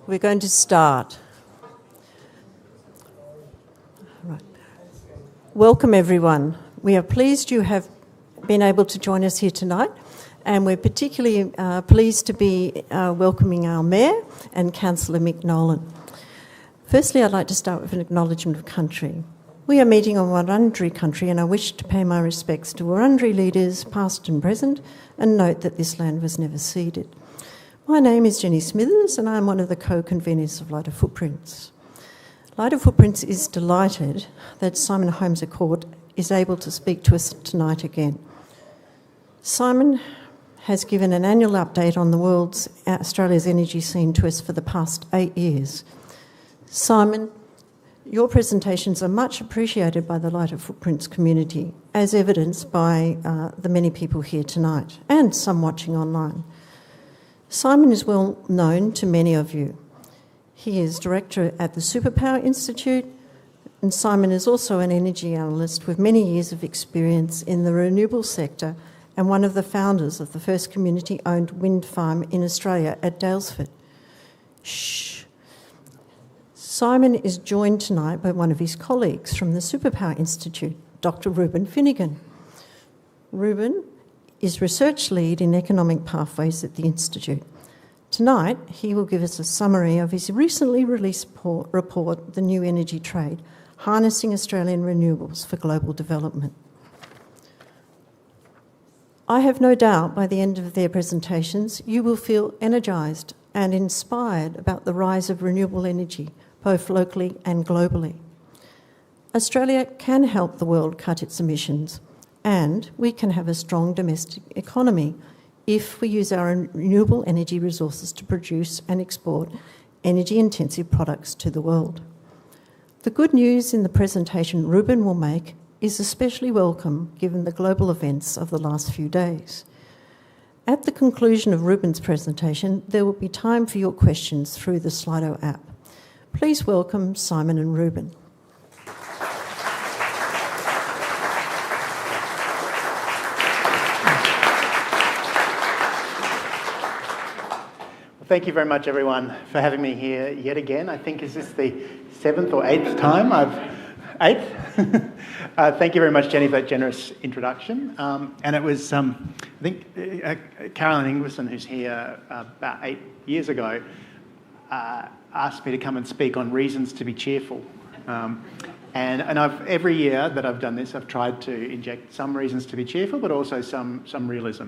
We're going to start. Right. Welcome, everyone. We are pleased you have been able to join us here tonight, and we're particularly pleased to be welcoming our Mayor and Councillor Mick Nolan. Firstly, I'd like to start with an acknowledgement of country. We are meeting on Wurundjeri country, and I wish to pay my respects to Wurundjeri leaders, past and present, and note that this land was never ceded. My name is Jenny Smithers, and I'm one of the co-conveners of Lighter Footprints. Lighter Footprints is delighted that Simon Holmes at Court is able to speak to us tonight again. Simon has given an annual update on the Australia's energy scene to us for the past 8 years. Simon, your presentations are much appreciated by the Lighter Footprints community, as evidenced by the many people here tonight and some watching online. Simon is well known to many of you. He is director at the Superpower Institute, and Simon is also an energy analyst with many years of experience in the renewable sector and one of the founders of the first community-owned wind farm in Australia at Daylesford. Shh. Simon is joined tonight by one of his colleagues from the Superpower Institute, Dr. Reuben Finighan. Reuben is research lead in economic pathways at the Institute. Tonight, he will give us a summary of his recently released report, The New Energy Trade, Harnessing Australian Renewables for Global Development. I have no doubt by the end of their presentations, you will feel energised and inspired about the rise of renewable energy, both locally and globally. Australia can help the world cut its emissions, and we can have a strong domestic economy if we use our renewable energy resources to produce and export energy-intensive products to the world. The good news in the presentation Reuben will make is especially welcome given the global events of the last few days. At the conclusion of Reuben's presentation, there will be time for your questions through the Slido app. Please welcome Simon and Reuben. Thank you very much, everyone, for having me here yet again. I think, is this the 7th or 8th time Eighth? Thank you very much, Jenny, for that generous introduction. And it was, I think, Caroline Ingwerson, who's here about 8 years ago, asked me to come and speak on reasons to be cheerful. And every year that I've done this, I've tried to inject some reasons to be cheerful, but also some realism.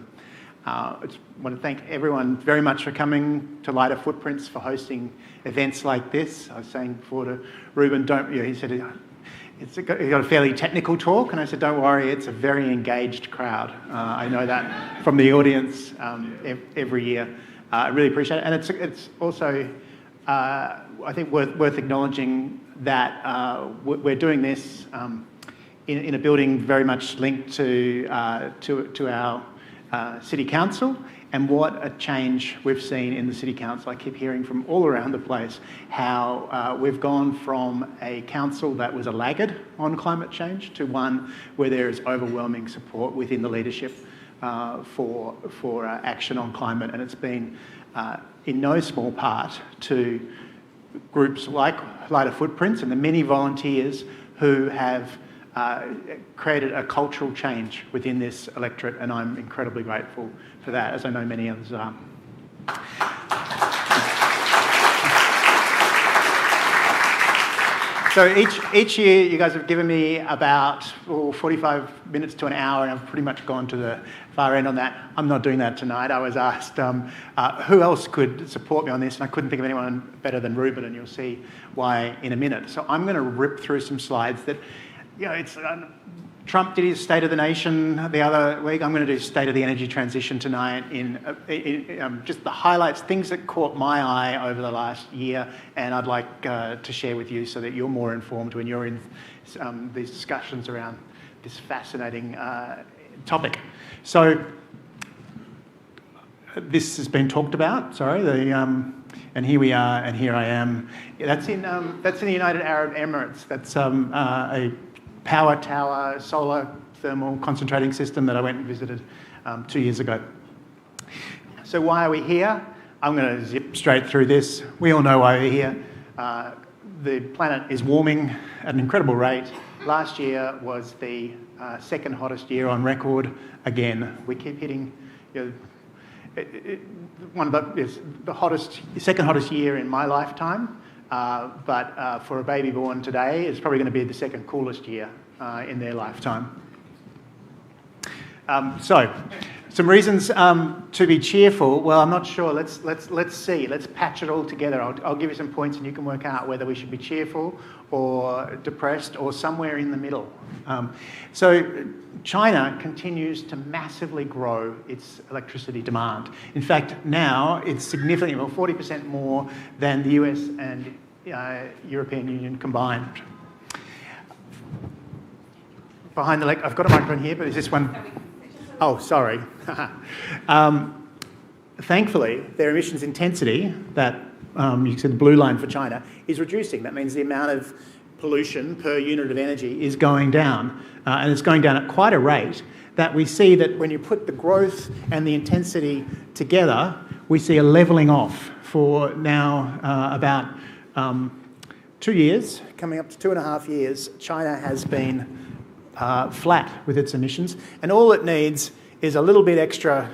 I just want to thank everyone very much for coming to Lighter Footprints, for hosting events like this. I was saying before to Reuben, he said, he got a fairly technical talk, and I said, don't worry, it's a very engaged crowd. I know that from the audience every year. I really appreciate it. And it's also, I think, worth acknowledging that we're doing this in a building very much linked to our City Council, and what a change we've seen in the City Council. I keep hearing from all around the place how we've gone from a council that was a laggard on climate change to one where there is overwhelming support within the leadership for action on climate, and it's been in no small part to groups like Lighter Footprints and the many volunteers who have created a cultural change within this electorate, and I'm incredibly grateful for that, as I know many others are. So each year you guys have given me about 45 minutes to an hour, and I've pretty much gone to the far end on that. I'm not doing that tonight. I was asked who else could support me on this, and I couldn't think of anyone better than Reuben, and you'll see why in a minute. So I'm going to rip through some slides that, it's Trump did his State of the Nation the other week. I'm going to do State of the Energy Transition tonight in just the highlights, things that caught my eye over the last year, and I'd like to share with you so that you're more informed when you're in these discussions around this fascinating topic. So this has been talked about, And here we are, and here I am. That's in the United Arab Emirates. That's a power tower, solar thermal concentrating system that I went and visited 2 years ago. So why are we here? I'm going to zip straight through this. We all know why we're here. The planet is warming at an incredible rate. Last year was the second hottest year on record. Again, we keep hitting one of the second hottest year in my lifetime. But for a baby born today, it's probably going to be the second coolest year in their lifetime. So, some reasons to be cheerful. Well, I'm not sure. Let's see. Let's patch it all together. I'll give you some points, and you can work out whether we should be cheerful or depressed or somewhere in the middle. So, China continues to massively grow its electricity demand. In fact, now it's significantly, 40% more than the US and European Union combined. Behind the leg, I've got a microphone here, but is this one? Oh, sorry. Thankfully, their emissions intensity, that you said the blue line for China, is reducing. That means the amount of pollution per unit of energy is going down. And it's going down at quite a rate that we see that when you put the growth and the intensity together, we see a levelling off for now about 2 years, coming up to 2.5 years. China has been flat with its emissions, and all it needs is a little bit extra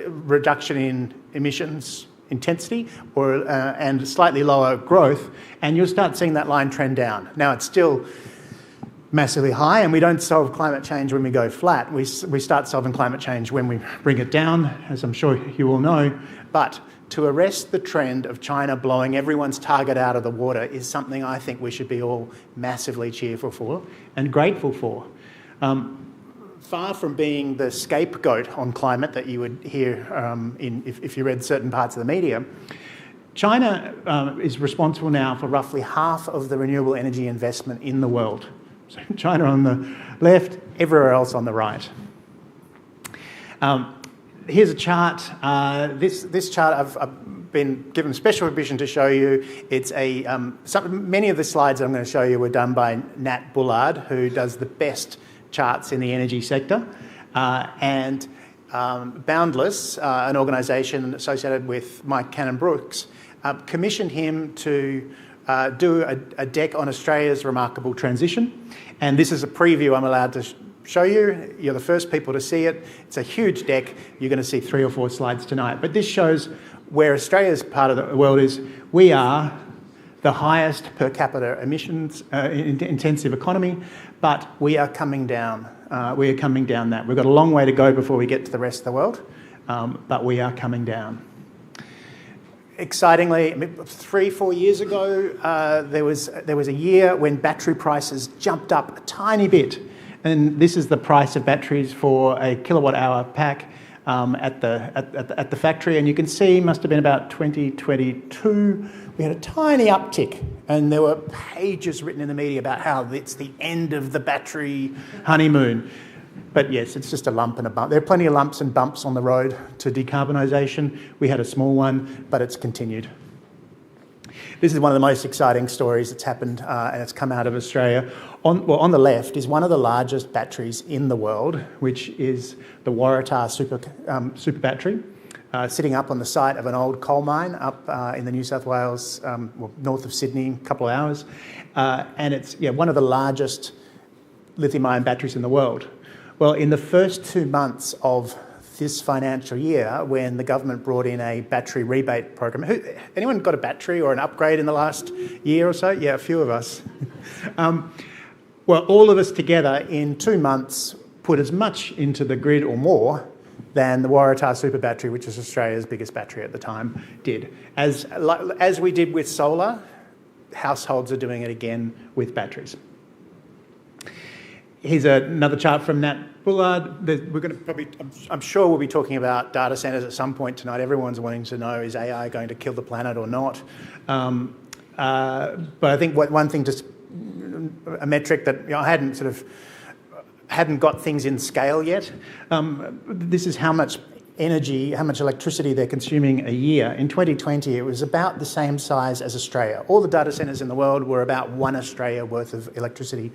reduction in emissions intensity and slightly lower growth, and you'll start seeing that line trend down. Now, it's still massively high, and we don't solve climate change when we go flat. We start solving climate change when we bring it down, as I'm sure you all know. But to arrest the trend of China blowing everyone's target out of the water is something I think we should be all massively cheerful for and grateful for. Far from being the scapegoat on climate that you would hear if you read certain parts of the media, China is responsible now for roughly half of the renewable energy investment in the world. So China on the left, everywhere else on the right. Here's a chart. This chart I've been given special permission to show you. It's many of the slides I'm going to show you were done by Nat Bullard, who does the best charts in the energy sector, and Boundless, an organisation associated with Mike Cannon-Brookes, commissioned him to do a deck on Australia's remarkable transition, and this is a preview I'm allowed to show you. You're the first people to see it. It's a huge deck. You're going to see 3 or 4 slides tonight, but this shows where Australia's part of the world is. We are the highest per capita emissions intensive economy, but we are coming down. We are coming down that. We've got a long way to go before we get to the rest of the world, but we are coming down. Excitingly, 3-4 years ago, there was a year when battery prices jumped up a tiny bit, and this is the price of batteries for a kilowatt hour pack at the factory, and you can see must have been about 2022. We had a tiny uptick, and there were pages written in the media about how it's the end of the battery honeymoon. But yes, it's just a lump and a bump. There are plenty of lumps and bumps on the road to decarbonisation. We had a small one, but it's continued. This is one of the most exciting stories that's happened, and it's come out of Australia. On the left is one of the largest batteries in the world, which is the Waratah super battery, sitting up on the site of an old coal mine up in the New South Wales, north of Sydney, a couple of hours. And it's one of the largest lithium-ion batteries in the world. Well, in the first 2 months of this financial year, when the government brought in a battery rebate program. Anyone got a battery or an upgrade in the last year or so? Yeah, a few of us. Well, all of us together in 2 months put as much into the grid or more than the Waratah super battery, which is Australia's biggest battery at the time, did. As we did with solar, households are doing it again with batteries. Here's another chart from Nat Bullard. We're going to I'm sure we'll be talking about data centres at some point tonight. Everyone's wanting to know, is AI going to kill the planet or not? But I think one thing, just a metric that I hadn't got things in scale yet. This is how much energy, how much electricity they're consuming a year. In 2020, it was about the same size as Australia. All the data centres in the world were about 1 Australia worth of electricity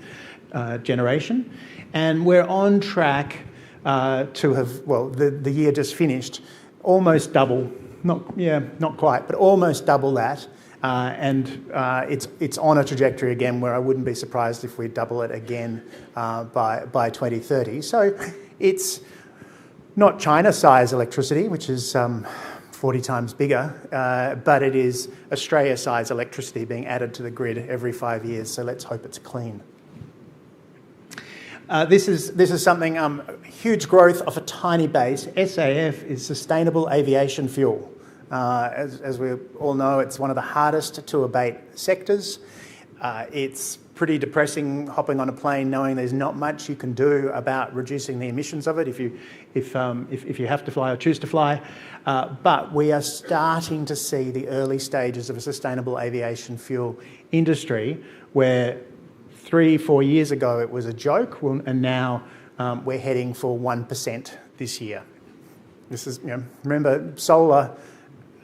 generation. And we're on track to have, well, the year just finished, almost double, not quite, but almost double that. It's on a trajectory again where I wouldn't be surprised if we double it again by 2030. So it's not China-size electricity, which is 40 times bigger, but it is Australia-size electricity being added to the grid every 5 years, so let's hope it's clean. This is something, huge growth off a tiny base. SAF is sustainable aviation fuel. As we all know, it's one of the hardest to abate sectors. It's pretty depressing hopping on a plane knowing there's not much you can do about reducing the emissions of it if you have to fly or choose to fly. But we are starting to see the early stages of a sustainable aviation fuel industry where 3-4 years ago it was a joke, and now we're heading for 1% this year. This is, remember, solar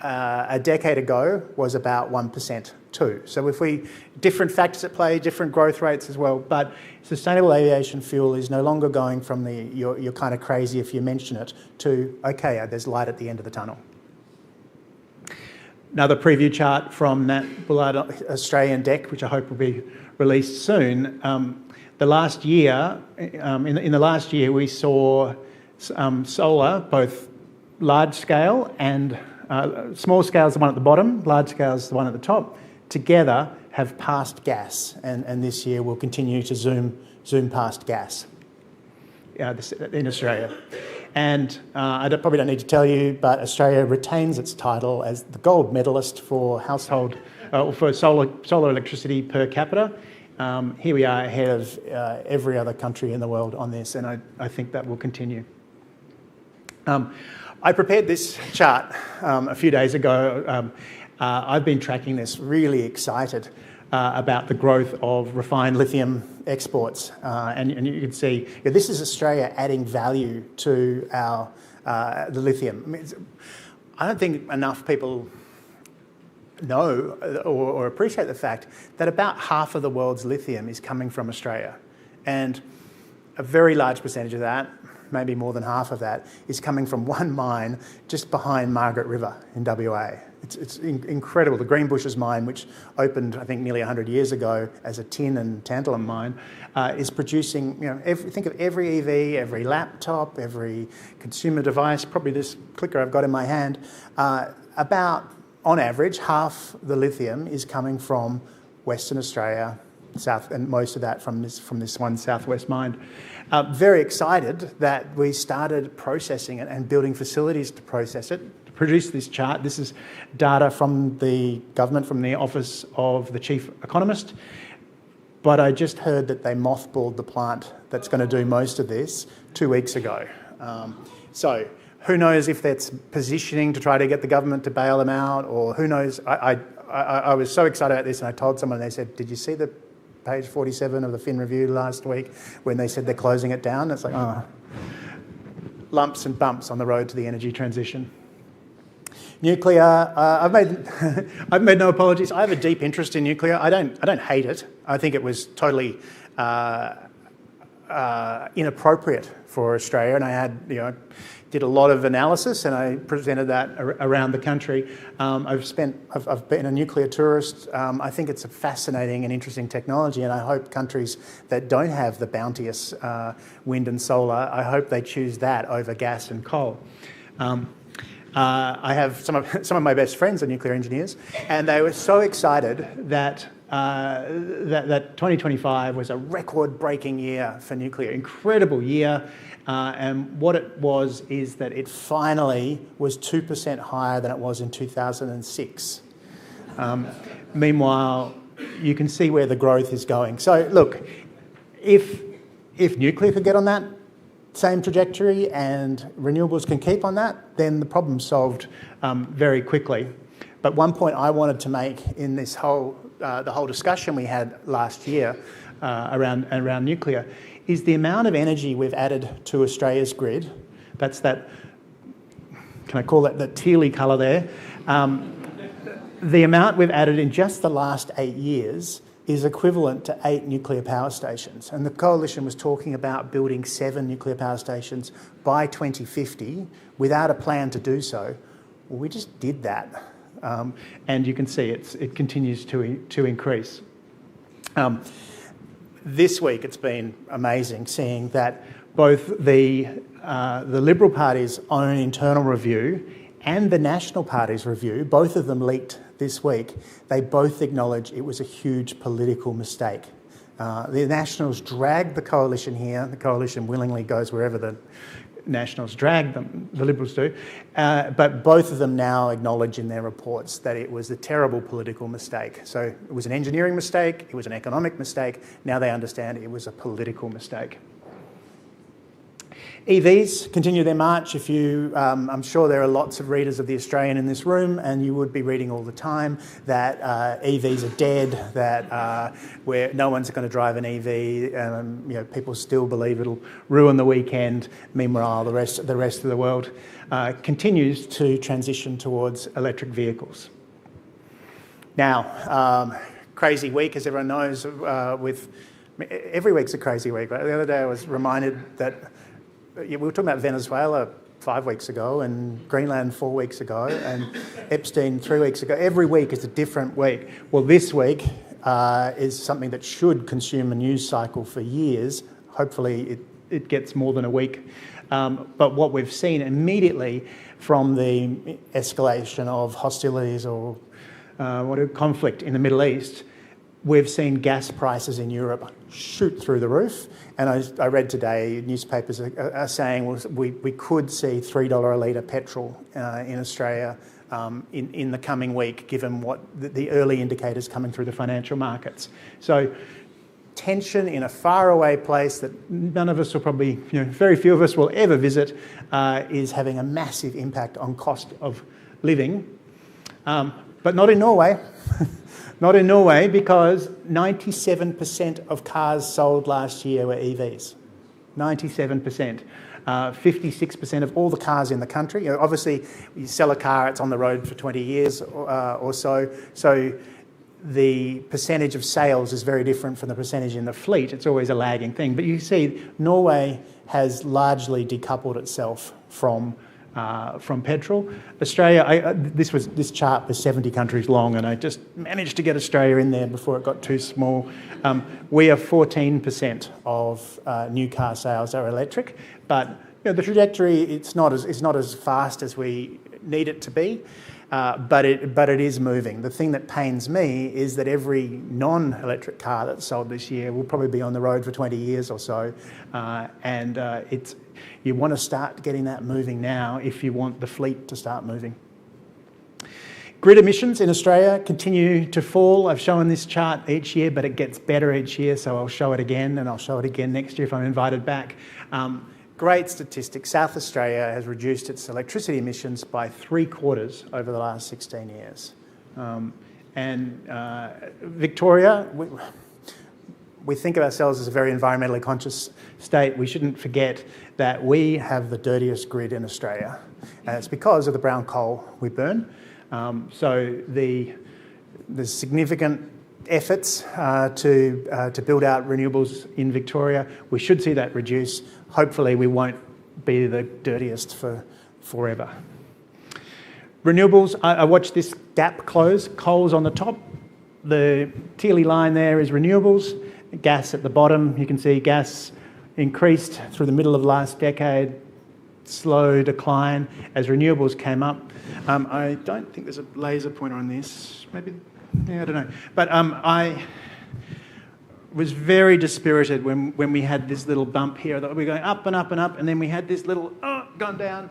a decade ago was about 1% too. So different factors at play, different growth rates as well, but sustainable aviation fuel is no longer going from you're kind of crazy if you mention it to, okay, there's light at the end of the tunnel. Another preview chart from that Bullard Australian deck, which I hope will be released soon. The last year, in the last year, we saw solar, both large scale and small scale is the one at the bottom, large scale is the one at the top, together have passed gas, and this year we'll continue to zoom past gas in Australia. And I probably don't need to tell you, but Australia retains its title as the gold medalist for for solar electricity per capita. Here we are ahead of every other country in the world on this, and I think that will continue. I prepared this chart a few days ago. I've been tracking this, really excited about the growth of refined lithium exports. And you can see this is Australia adding value to the lithium. I mean, I don't think enough people know or appreciate the fact that about half of the world's lithium is coming from Australia. And a very large percentage of that, maybe more than half of that, is coming from one mine just behind Margaret River in WA. It's incredible. The Greenbushes mine, which opened, I think, nearly 100 years ago as a tin and tantalum mine, is producing, think of every EV, every laptop, every consumer device, probably this clicker I've got in my hand, about, on average, half the lithium is coming from Western Australia, and most of that from this one southwest mine. Very excited that we started processing it and building facilities to process it. To produce this chart, this is data from the government, from the Office of the Chief Economist. But I just heard that they mothballed the plant that's going to do most of this 2 weeks ago. So who knows if that's positioning to try to get the government to bail them out, or who knows. I was so excited about this, and I told someone, they said, did you see the page 47 of the Fin Review last week when they said they're closing it down? It's like, lumps and bumps on the road to the energy transition. Nuclear, I've made no apologies. I have a deep interest in nuclear. I don't hate it. I think it was totally inappropriate for Australia, and I did a lot of analysis, and I presented that around the country. I've been a nuclear tourist. I think it's a fascinating and interesting technology, and I hope countries that don't have the bounteous wind and solar, I hope they choose that over gas and coal. I have some of my best friends are nuclear engineers, and they were so excited that that 2025 was a record-breaking year for nuclear, incredible year. And what it was is that it finally was 2% higher than it was in 2006. Meanwhile, you can see where the growth is going. So look, if nuclear could get on that same trajectory and renewables can keep on that, then the problem's solved very quickly. But one point I wanted to make in this the whole discussion we had last year around nuclear is the amount of energy we've added to Australia's grid. That's that can I call that the tealy colour there? The amount we've added in just the last 8 years is equivalent to 8 nuclear power stations. And the coalition was talking about building 7 nuclear power stations by 2050 without a plan to do so. Well, we just did that. And you can see it continues to increase. This week it's been amazing seeing that both the Liberal Party's own internal review and the National Party's review, both of them leaked this week, they both acknowledge it was a huge political mistake. The Nationals dragged the coalition here. The coalition willingly goes wherever the Nationals drag them, the Liberals do. But both of them now acknowledge in their reports that it was a terrible political mistake. So it was an engineering mistake, it was an economic mistake. Now they understand it was a political mistake. EVs continue their march. I'm sure there are lots of readers of The Australian in this room, and you would be reading all the time that EVs are dead, that where no one's going to drive an EV. People still believe it'll ruin the weekend. Meanwhile, the rest of the world continues to transition towards electric vehicles. Now, crazy week, as everyone knows. Every week's a crazy week. But the other day, I was reminded that. We were talking about Venezuela 5 weeks ago and Greenland 4 weeks ago and Epstein 3 weeks ago. Every week is a different week. Well, this week is something that should consume a news cycle for years. Hopefully it gets more than a week. But what we've seen immediately from the escalation of hostilities or conflict in the Middle East, we've seen gas prices in Europe shoot through the roof. And I read today, newspapers are saying we could see $3 a litre petrol in Australia in the coming week, given what the early indicators coming through the financial markets. So tension in a faraway place that none of us will probably, very few of us will ever visit, is having a massive impact on cost of living. But not in Norway. Not in Norway, because 97% of cars sold last year were EVs. 97%. 56% of all the cars in the country. Obviously, you sell a car, it's on the road for 20 years or so. So the percentage of sales is very different from the percentage in the fleet. It's always a lagging thing. But you see, Norway has largely decoupled itself from petrol. Australia, this chart was 70 countries long, and I just managed to get Australia in there before it got too small. We are 14% of new car sales are electric, but the trajectory it's not as fast as we need it to be. But it is moving. The thing that pains me is that every non-electric car that's sold this year will probably be on the road for 20 years or so, and you want to start getting that moving now if you want the fleet to start moving. Grid emissions in Australia continue to fall. I've shown this chart each year, but it gets better each year, so I'll show it again, and I'll show it again next year if I'm invited back. Great statistics. South Australia has reduced its electricity emissions by 3/4 over the last 16 years. Victoria, we think of ourselves as a very environmentally conscious state. We shouldn't forget that we have the dirtiest grid in Australia. And it's because of the brown coal we burn. So there's significant efforts to build out renewables in Victoria. We should see that reduce. Hopefully we won't be the dirtiest for forever. Renewables, I watched this gap close. Coal's on the top. The tealy line there is renewables. Gas at the bottom. You can see gas increased through the middle of last decade. Slow decline as renewables came up. I don't think there's a laser pointer on this. Maybe, yeah, I don't know. But I was very dispirited when we had this little bump here. That we're going up and up and up, and then we had this little gone down.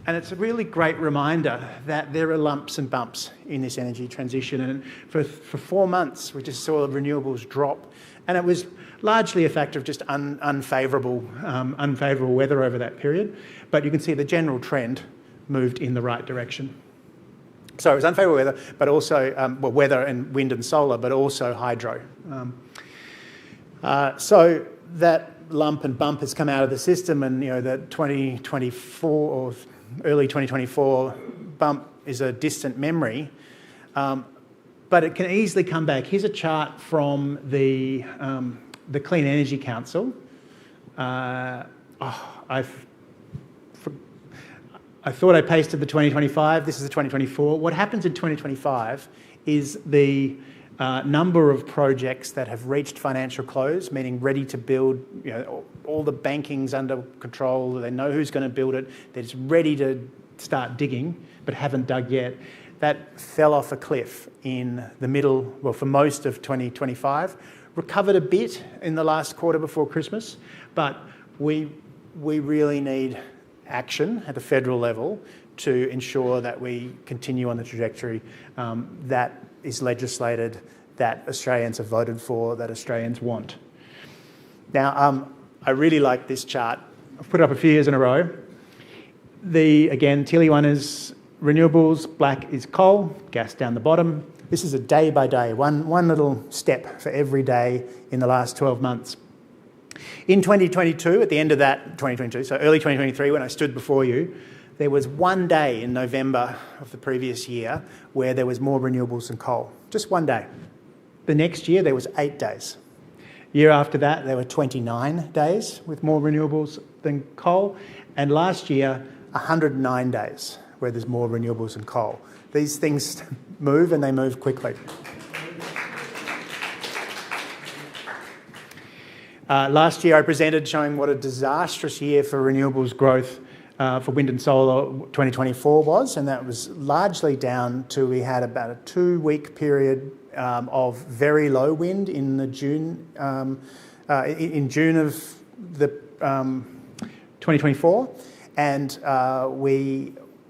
And it's a really great reminder that there are lumps and bumps in this energy transition. And for 4 months, we just saw the renewables drop. And it was largely a factor of just unfavourable weather over that period. But you can see the general trend moved in the right direction. So it was unfavourable weather, but also weather and wind and solar, but also hydro. So that lump and bump has come out of the system, and that 2024 or early 2024 bump is a distant memory, but it can easily come back. Here's a chart from the Clean Energy Council. I thought I pasted the 2025. This is the 2024. What happens in 2025 is the number of projects that have reached financial close, meaning ready to build, all the banking's under control, they know who's going to build it, they're just ready to start digging, but haven't dug yet. That fell off a cliff in the middle, for most of 2025. Recovered a bit in the last quarter before Christmas, but we really need action at the federal level to ensure that we continue on the trajectory that is legislated, that Australians have voted for, that Australians want. Now, I really like this chart. I've put it up a few years in a row. Again, tealy one is renewables, black is coal, gas down the bottom. This is a day by day, one little step for every day in the last 12 months. In 2022, at the end of that, 2022, so early 2023, when I stood before you, there was one day in November of the previous year where there was more renewables than coal. Just one day. The next year, there was 8 days. Year after that, there were 29 days with more renewables than coal. And last year, 109 days where there's more renewables than coal. These things move, and they move quickly. Last year I presented showing what a disastrous year for renewables growth for wind and solar 2024 was, and that was largely down to we had about a 2-week period of very low wind in the June in June of the 2024, and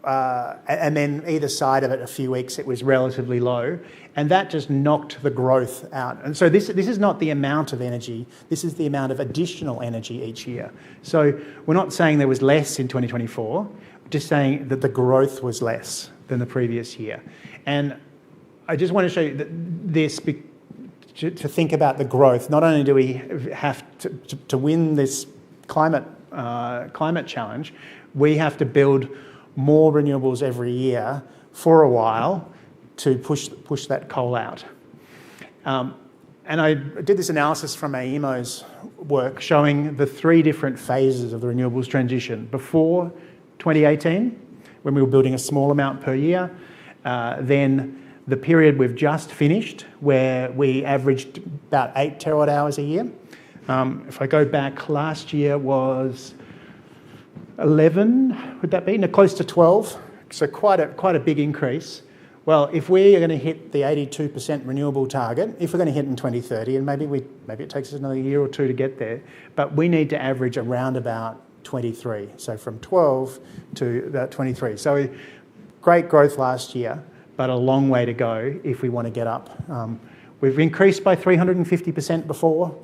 and then either side of it, a few weeks, it was relatively low, and that just knocked the growth out. And so this is not the amount of energy, this is the amount of additional energy each year. So we're not saying there was less in 2024, we're just saying that the growth was less than the previous year. And I just want to show you that this, to think about the growth, not only do we have to win this climate challenge, we have to build more renewables every year for a while to push that coal out. And I did this analysis from AEMO's work showing the 3 different phases of the renewables transition. Before 2018, when we were building a small amount per year, then the period we've just finished where we averaged about 8 terawatt hours a year. If I go back, last year was 11, would that be? No, close to 12, so quite a big increase. Well, if we are going to hit the 82% renewable target, if we're going to hit in 2030, and maybe it takes us another year or 2 to get there, but we need to average around about 23, so from 12 to about 23. So great growth last year, but a long way to go if we want to get up. We've increased by 350% before.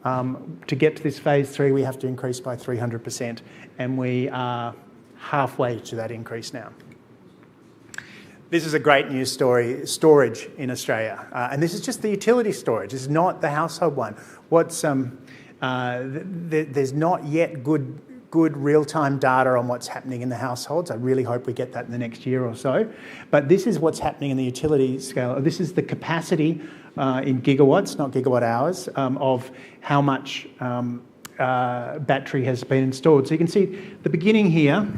To get to this phase 3, we have to increase by 300%, and we are halfway to that increase now. This is a great news story, storage in Australia, and this is just the utility storage. This is not the household one. There's not yet good real-time data on what's happening in the households. I really hope we get that in the next year or so. But this is what's happening in the utility scale. This is the capacity in gigawatts, not gigawatt hours, of how much battery has been installed. So you can see the beginning here,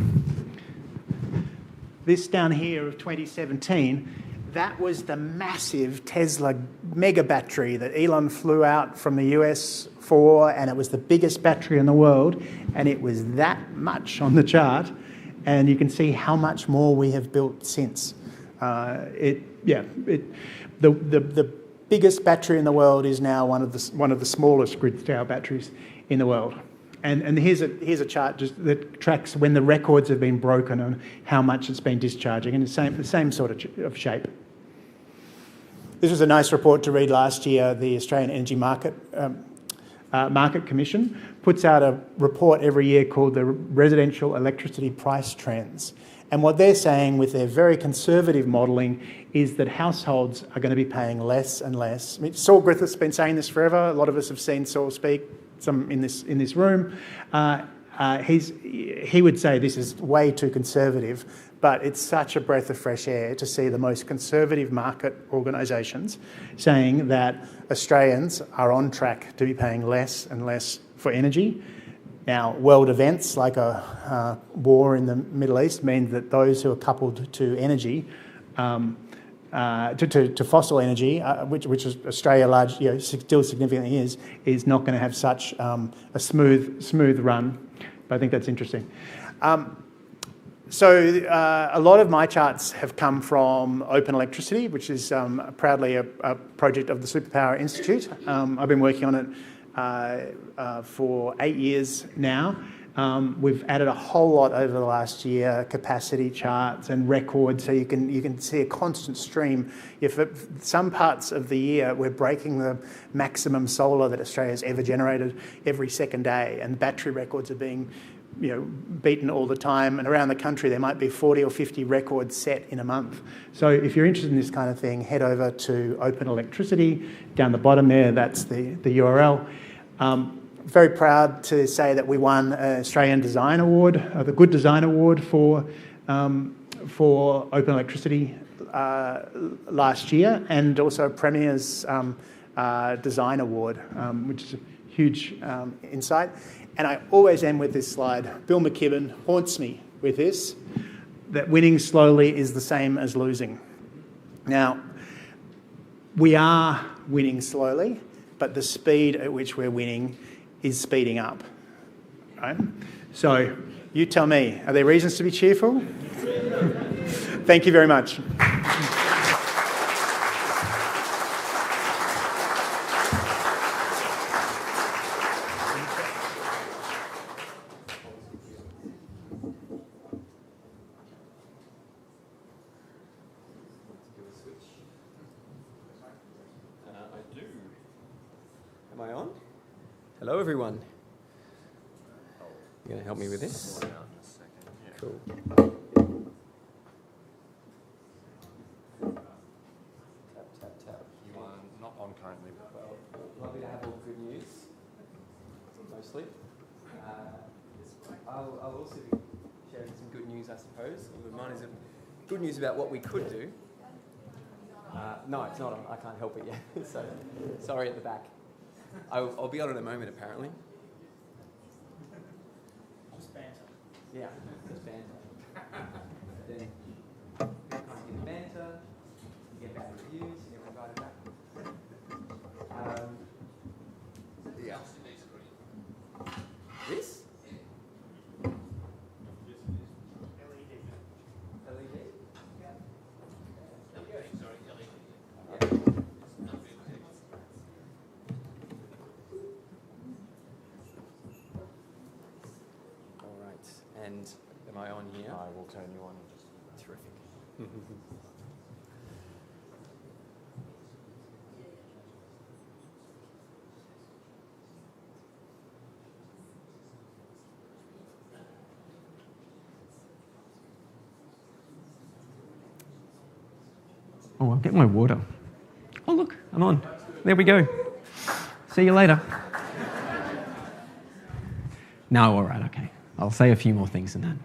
this down here of 2017, that was the massive Tesla mega battery that Elon flew out from the US for, and it was the biggest battery in the world, and it was that much on the chart, and you can see how much more we have built since. The biggest battery in the world is now one of the smallest grid-scale batteries in the world. And here's a chart just that tracks when the records have been broken on how much it's been discharging, and the same sort of shape. This was a nice report to read last year. The Australian Energy Market Commission puts out a report every year called the Residential Electricity Price Trends. And what they're saying with their very conservative modelling is that households are going to be paying less and less. I mean, Saul Griffith's been saying this forever. A lot of us have seen Saul speak, some in this room. he would say this is way too conservative, but it's such a breath of fresh air to see the most conservative market organisations saying that Australians are on track to be paying less and less for energy. Now, world events like a war in the Middle East mean that those who are coupled to energy, to fossil energy, which is Australia still significantly is not going to have such a smooth run. But I think that's interesting. So a lot of my charts have come from Open Electricity, which is proudly a project of the Superpower Institute. I've been working on it for 8 years now. We've added a whole lot over the last year, capacity charts and records, so you can see a constant stream. If some parts of the year we're breaking the maximum solar that Australia's ever generated every second day, and battery records are being beaten all the time, and around the country there might be 40 or 50 records set in a month. So if you're interested in this kind of thing, head over to Open Electricity. Down the bottom there, that's the URL. Very proud to say that we won an Australian Design Award, the Good Design Award for Open Electricity last year, and also Premier's Design Award, which is a huge insight. And I always end with this slide. Bill McKibben haunts me with this, that winning slowly is the same as losing. Now, we are winning slowly, but the speed at which we're winning is speeding up. Right? So you tell me, are there reasons to be cheerful? Thank you very much. Am I on? Hello, everyone. You going to help me with this? Cool. Tap, tap, tap. You are not on currently. Well, lovely to have all the good news, mostly. I'll also be sharing some good news, I suppose. Mine is good news about what we could do. No, it's not on. I can't help it yet. So, sorry at the back. I'll be on in a moment, apparently. Just banter. Yeah, just banter. Then kind of get banter, get back reviews, and get invited back. Yeah. This? LED? And am I on here? I will turn you on. Terrific. Oh, I'll get my water. Oh, look, I'm on. There we go. See you later. No, all right, okay. I'll say a few more things than that.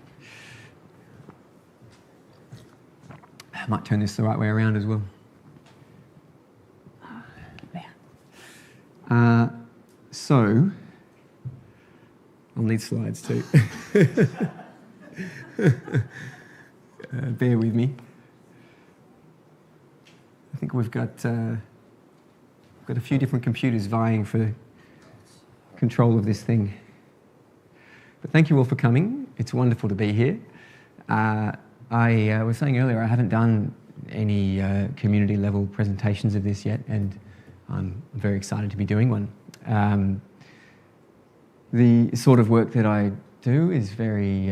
I might turn this the right way around as well. There. So, I'll need slides too. Bear with me. I think we've got a few different computers vying for control of this thing. But thank you all for coming. It's wonderful to be here. I was saying earlier, I haven't done any community level presentations of this yet, and I'm very excited to be doing one. The sort of work that I do is very,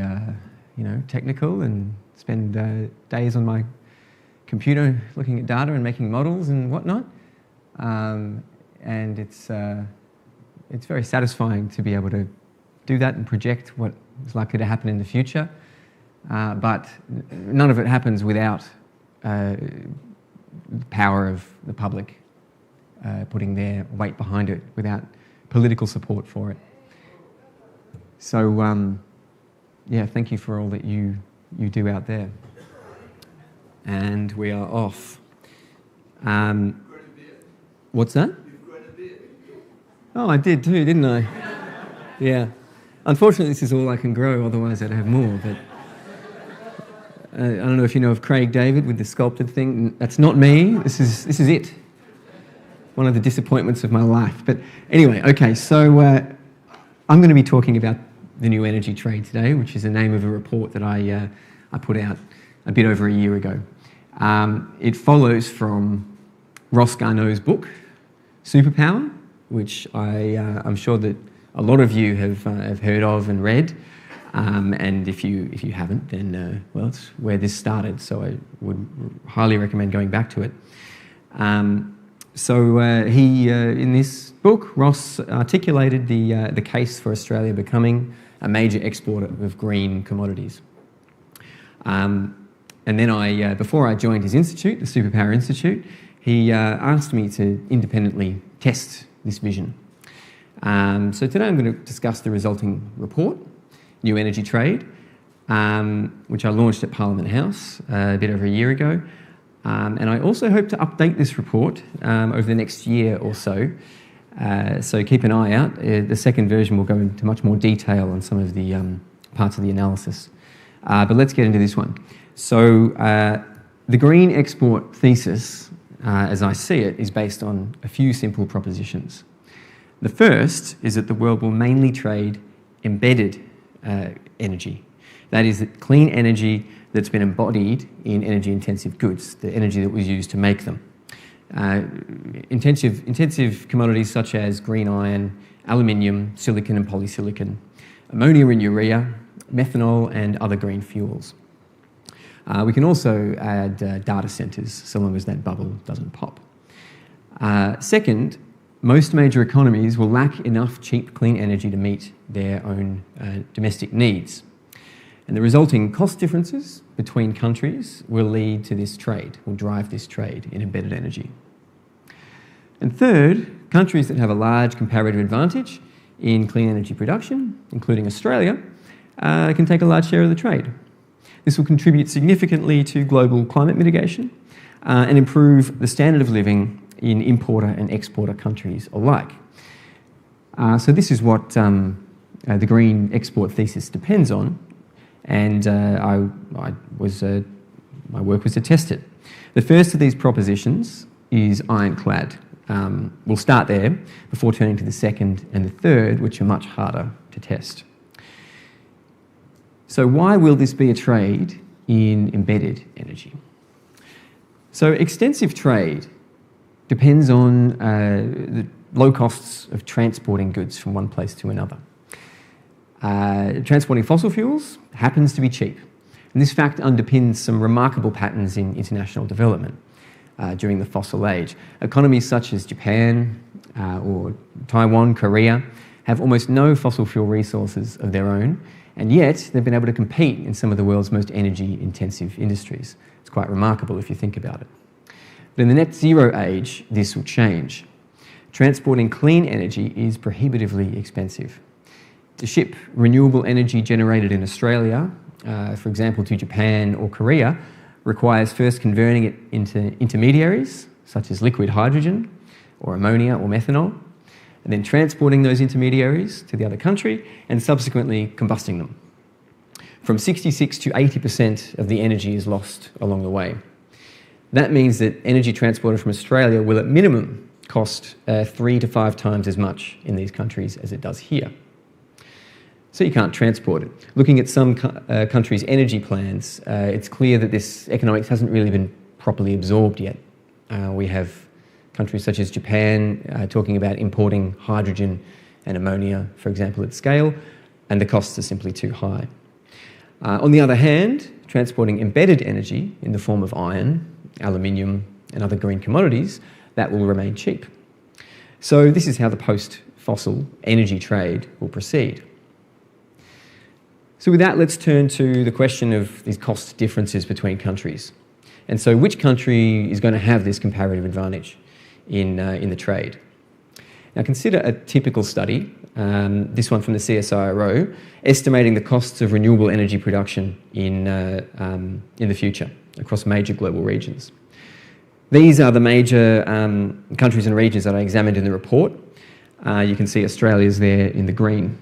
technical, and spend days on my computer looking at data and making models and whatnot. And it's very satisfying to be able to do that and project what is likely to happen in the future. But none of it happens without the power of the public putting their weight behind it, without political support for it. So, yeah, thank you for all that you do out there. And we are off. What's that? Oh, I did too, didn't I? Yeah. Unfortunately, this is all I can grow, otherwise I'd have more. But I don't know if you know of Craig David with the sculpted thing. That's not me. This is it. One of the disappointments of my life. But anyway, okay, so I'm going to be talking about the new energy trade today, which is the name of a report that I put out a bit over a year ago. It follows from Ross Garnaut's book, Superpower, which I'm sure that a lot of you have heard of and read. And if you haven't, then, well, it's where this started, so I would highly recommend going back to it. He, in this book, Ross articulated the case for Australia becoming a major exporter of green commodities. And then before I joined his institute, the Superpower Institute, he asked me to independently test this vision. So today I'm going to discuss the resulting report, New Energy Trade, which I launched at Parliament House a bit over a year ago. And I also hope to update this report over the next year or so. So keep an eye out. The second version will go into much more detail on some of the parts of the analysis. But let's get into this one. So the green export thesis, as I see it, is based on a few simple propositions. The first is that the world will mainly trade embedded energy. That is, clean energy that's been embodied in energy-intensive goods, the energy that was used to make them. Intensive commodities such as green iron, aluminium, silicon and polysilicon, ammonia and urea, methanol and other green fuels. We can also add data centres, so long as that bubble doesn't pop. Second, most major economies will lack enough cheap, clean energy to meet their own domestic needs. And the resulting cost differences between countries will lead to this trade, will drive this trade in embedded energy. And third, countries that have a large comparative advantage in clean energy production, including Australia, can take a large share of the trade. This will contribute significantly to global climate mitigation and improve the standard of living in importer and exporter countries alike. So this is what the green export thesis depends on, and my work was to test it. The first of these propositions is ironclad. We'll start there before turning to the second and the third, which are much harder to test. So why will this be a trade in embedded energy? So extensive trade depends on the low costs of transporting goods from one place to another. Transporting fossil fuels happens to be cheap, and this fact underpins some remarkable patterns in international development during the fossil age. Economies such as Japan or Taiwan, Korea, have almost no fossil fuel resources of their own, and yet they've been able to compete in some of the world's most energy-intensive industries. It's quite remarkable if you think about it. But in the net zero age, this will change. Transporting clean energy is prohibitively expensive. To ship renewable energy generated in Australia, for example, to Japan or Korea, requires first converting it into intermediaries, such as liquid hydrogen or ammonia or methanol, and then transporting those intermediaries to the other country and subsequently combusting them. From 66 to 80% of the energy is lost along the way. That means that energy transported from Australia will at minimum cost 3 to 5 times as much in these countries as it does here. So you can't transport it. Looking at some countries' energy plans, it's clear that this economics hasn't really been properly absorbed yet. We have countries such as Japan talking about importing hydrogen and ammonia, for example, at scale, and the costs are simply too high. On the other hand, transporting embedded energy in the form of iron, aluminium, and other green commodities, that will remain cheap. So this is how the post-fossil energy trade will proceed. So with that, let's turn to the question of these cost differences between countries. And so which country is going to have this comparative advantage in the trade? Now consider a typical study this one from the CSIRO, estimating the costs of renewable energy production in the future across major global regions. These are the major countries and regions that I examined in the report. You can see Australia's there in the green.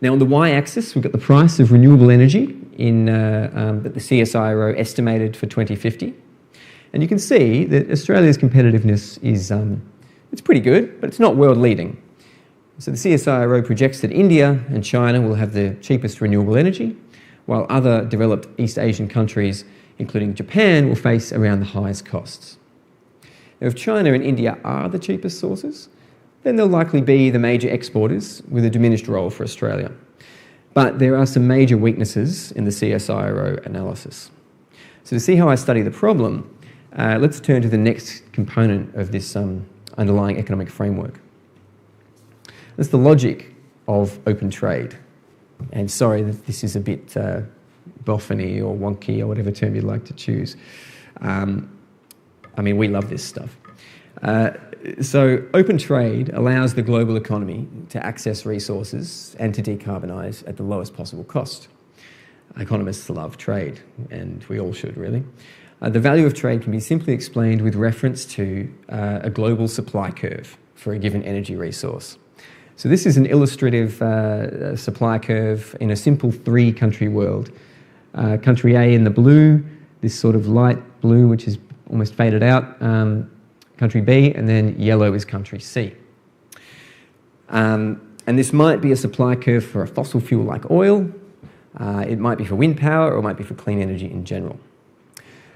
Now on the y-axis, we've got the price of renewable energy that the CSIRO estimated for 2050. And you can see that Australia's competitiveness is it's pretty good, but it's not world leading. So the CSIRO projects that India and China will have the cheapest renewable energy, while other developed East Asian countries, including Japan, will face around the highest costs. Now, if China and India are the cheapest sources, then they'll likely be the major exporters with a diminished role for Australia. But there are some major weaknesses in the CSIRO analysis. So to see how I study the problem, let's turn to the next component of this underlying economic framework. That's the logic of open trade. And sorry that this is a bit boffiny or wonky or whatever term you'd like to choose. I mean, we love this stuff. So open trade allows the global economy to access resources and to decarbonise at the lowest possible cost. Economists love trade, and we all should really. The value of trade can be simply explained with reference to a global supply curve for a given energy resource. So this is an illustrative supply curve in a simple three-country world. Country A in the blue, this sort of light blue which is almost faded out, country B, and then yellow is country C. And this might be a supply curve for a fossil fuel like oil, it might be for wind power, or it might be for clean energy in general.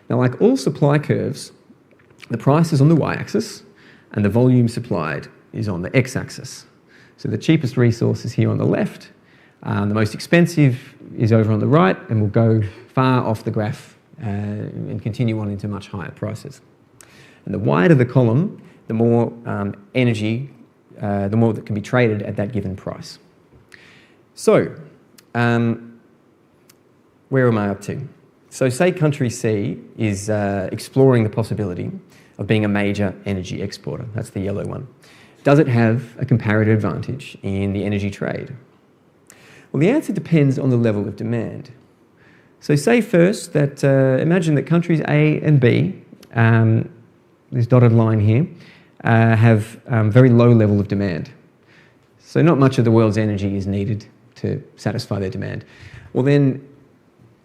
Now, like all supply curves, the price is on the y-axis and the volume supplied is on the x-axis. So the cheapest resource is here on the left, the most expensive is over on the right, and will go far off the graph and continue on into much higher prices. And the wider the column, the more energy, the more that can be traded at that given price. So, where am I up to? So say country C is exploring the possibility of being a major energy exporter. That's the yellow one. Does it have a comparative advantage in the energy trade? Well, the answer depends on the level of demand. So say first that, imagine that countries A and B, this dotted line here, have very low level of demand. So not much of the world's energy is needed to satisfy their demand. Well then,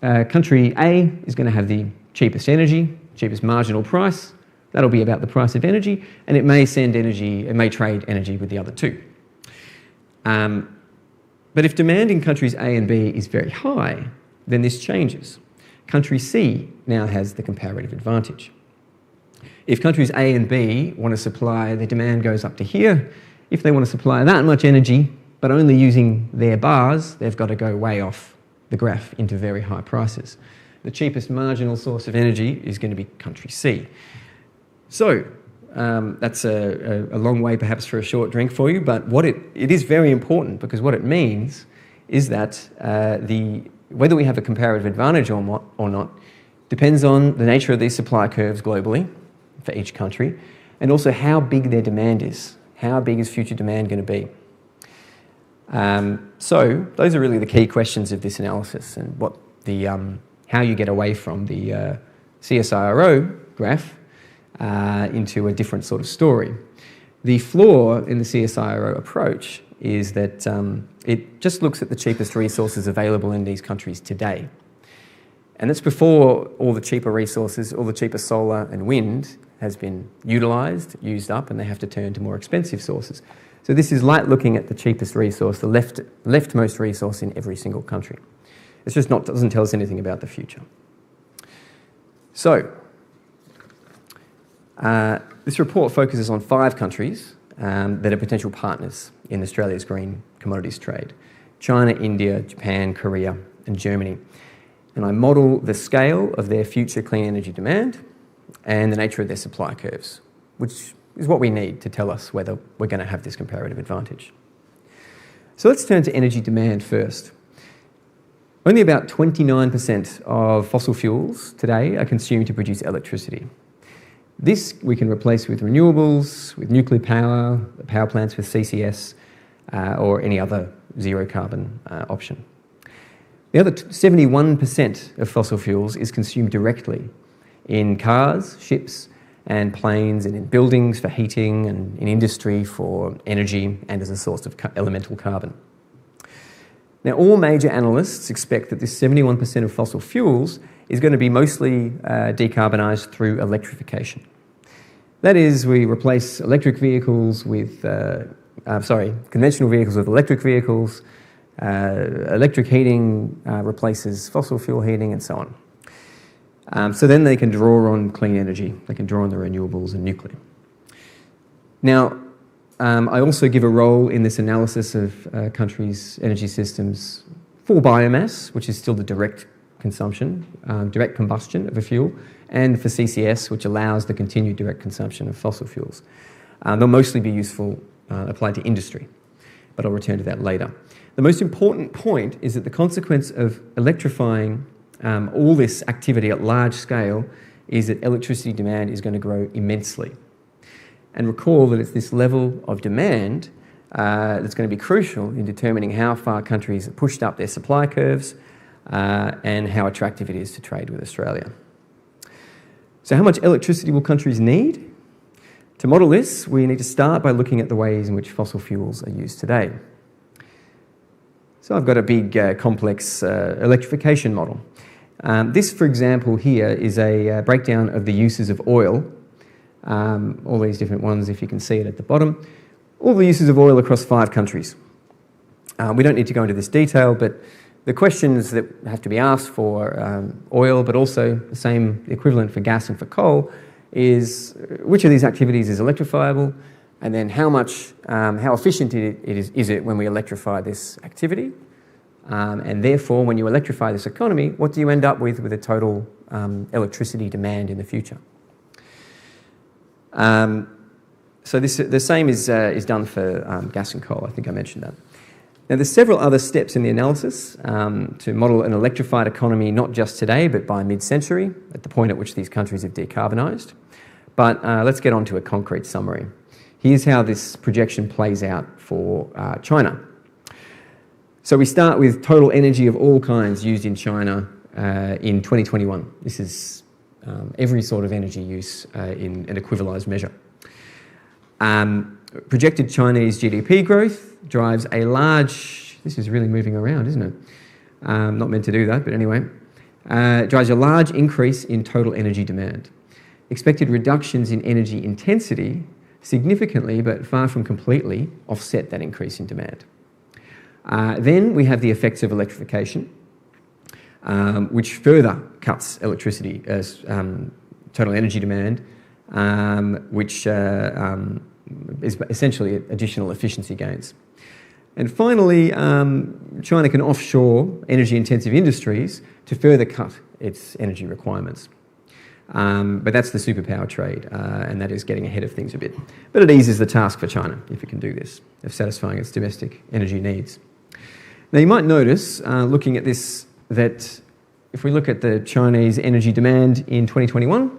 country A is going to have the cheapest energy, cheapest marginal price. That'll be about the price of energy, and it may send energy, it may trade energy with the other two. But if demand in countries A and B is very high, then this changes. Country C now has the comparative advantage. If countries A and B want to supply, their demand goes up to here. If they want to supply that much energy, but only using their bars, they've got to go way off the graph into very high prices. The cheapest marginal source of energy is going to be country C. So that's a long way perhaps for a short drink for you, but it is very important, because what it means is that whether we have a comparative advantage or not depends on the nature of these supply curves globally for each country, and also how big their demand is. How big is future demand going to be? So those are really the key questions of this analysis, and how you get away from the CSIRO graph into a different sort of story. The flaw in the CSIRO approach is that it just looks at the cheapest resources available in these countries today. And that's before all the cheaper resources, all the cheaper solar and wind has been utilised, used up, and they have to turn to more expensive sources. So this is like looking at the cheapest resource, the leftmost resource in every single country. It's just doesn't tell us anything about the future. So, this report focuses on 5 countries that are potential partners in Australia's green commodities trade: China, India, Japan, Korea, and Germany. And I model the scale of their future clean energy demand and the nature of their supply curves, which is what we need to tell us whether we're going to have this comparative advantage. So let's turn to energy demand first. Only about 29% of fossil fuels today are consumed to produce electricity. This we can replace with renewables, with nuclear power, the power plants with CCS, or any other zero carbon option. The other 71% of fossil fuels is consumed directly in cars, ships, and planes, and in buildings for heating, and in industry for energy, and as a source of elemental carbon. Now, all major analysts expect that this 71% of fossil fuels is going to be mostly decarbonised through electrification. That is, we replace electric vehicles with, conventional vehicles with electric vehicles, electric heating replaces fossil fuel heating, and so on. So then they can draw on clean energy, they can draw on the renewables and nuclear. Now, I also give a role in this analysis of countries' energy systems for biomass, which is still the direct consumption, direct combustion of a fuel, and for CCS, which allows the continued direct consumption of fossil fuels. They'll mostly be useful applied to industry, but I'll return to that later. The most important point is that the consequence of electrifying all this activity at large scale is that electricity demand is going to grow immensely. And recall that it's this level of demand that's going to be crucial in determining how far countries are pushed up their supply curves and how attractive it is to trade with Australia. So how much electricity will countries need? To model this, we need to start by looking at the ways in which fossil fuels are used today. So I've got a big, complex electrification model. This, for example, here is a breakdown of the uses of oil. All these different ones, if you can see it at the bottom. All the uses of oil across 5 countries. We don't need to go into this detail, but the questions that have to be asked for oil, but also the same equivalent for gas and for coal, is which of these activities is electrifiable, and then how efficient is it when we electrify this activity, and therefore when you electrify this economy, what do you end up with a total electricity demand in the future? So the same is done for gas and coal. I think I mentioned that. Now, there's several other steps in the analysis to model an electrified economy, not just today, but by mid-century, at the point at which these countries have decarbonised. But let's get on to a concrete summary. Here's how this projection plays out for China. So we start with total energy of all kinds used in China in 2021. This is every sort of energy use in an equivalised measure. Projected Chinese GDP growth drives a large, this is really moving around, isn't it? Not meant to do that, but anyway. Drives a large increase in total energy demand. Expected reductions in energy intensity significantly, but far from completely, offset that increase in demand. Then we have the effects of electrification, which further cuts electricity as total energy demand, which is essentially additional efficiency gains. And finally, China can offshore energy-intensive industries to further cut its energy requirements. But that's the superpower trade, and that is getting ahead of things a bit. But it eases the task for China, if it can do this, of satisfying its domestic energy needs. Now, you might notice, looking at this, that if we look at the Chinese energy demand in 2021,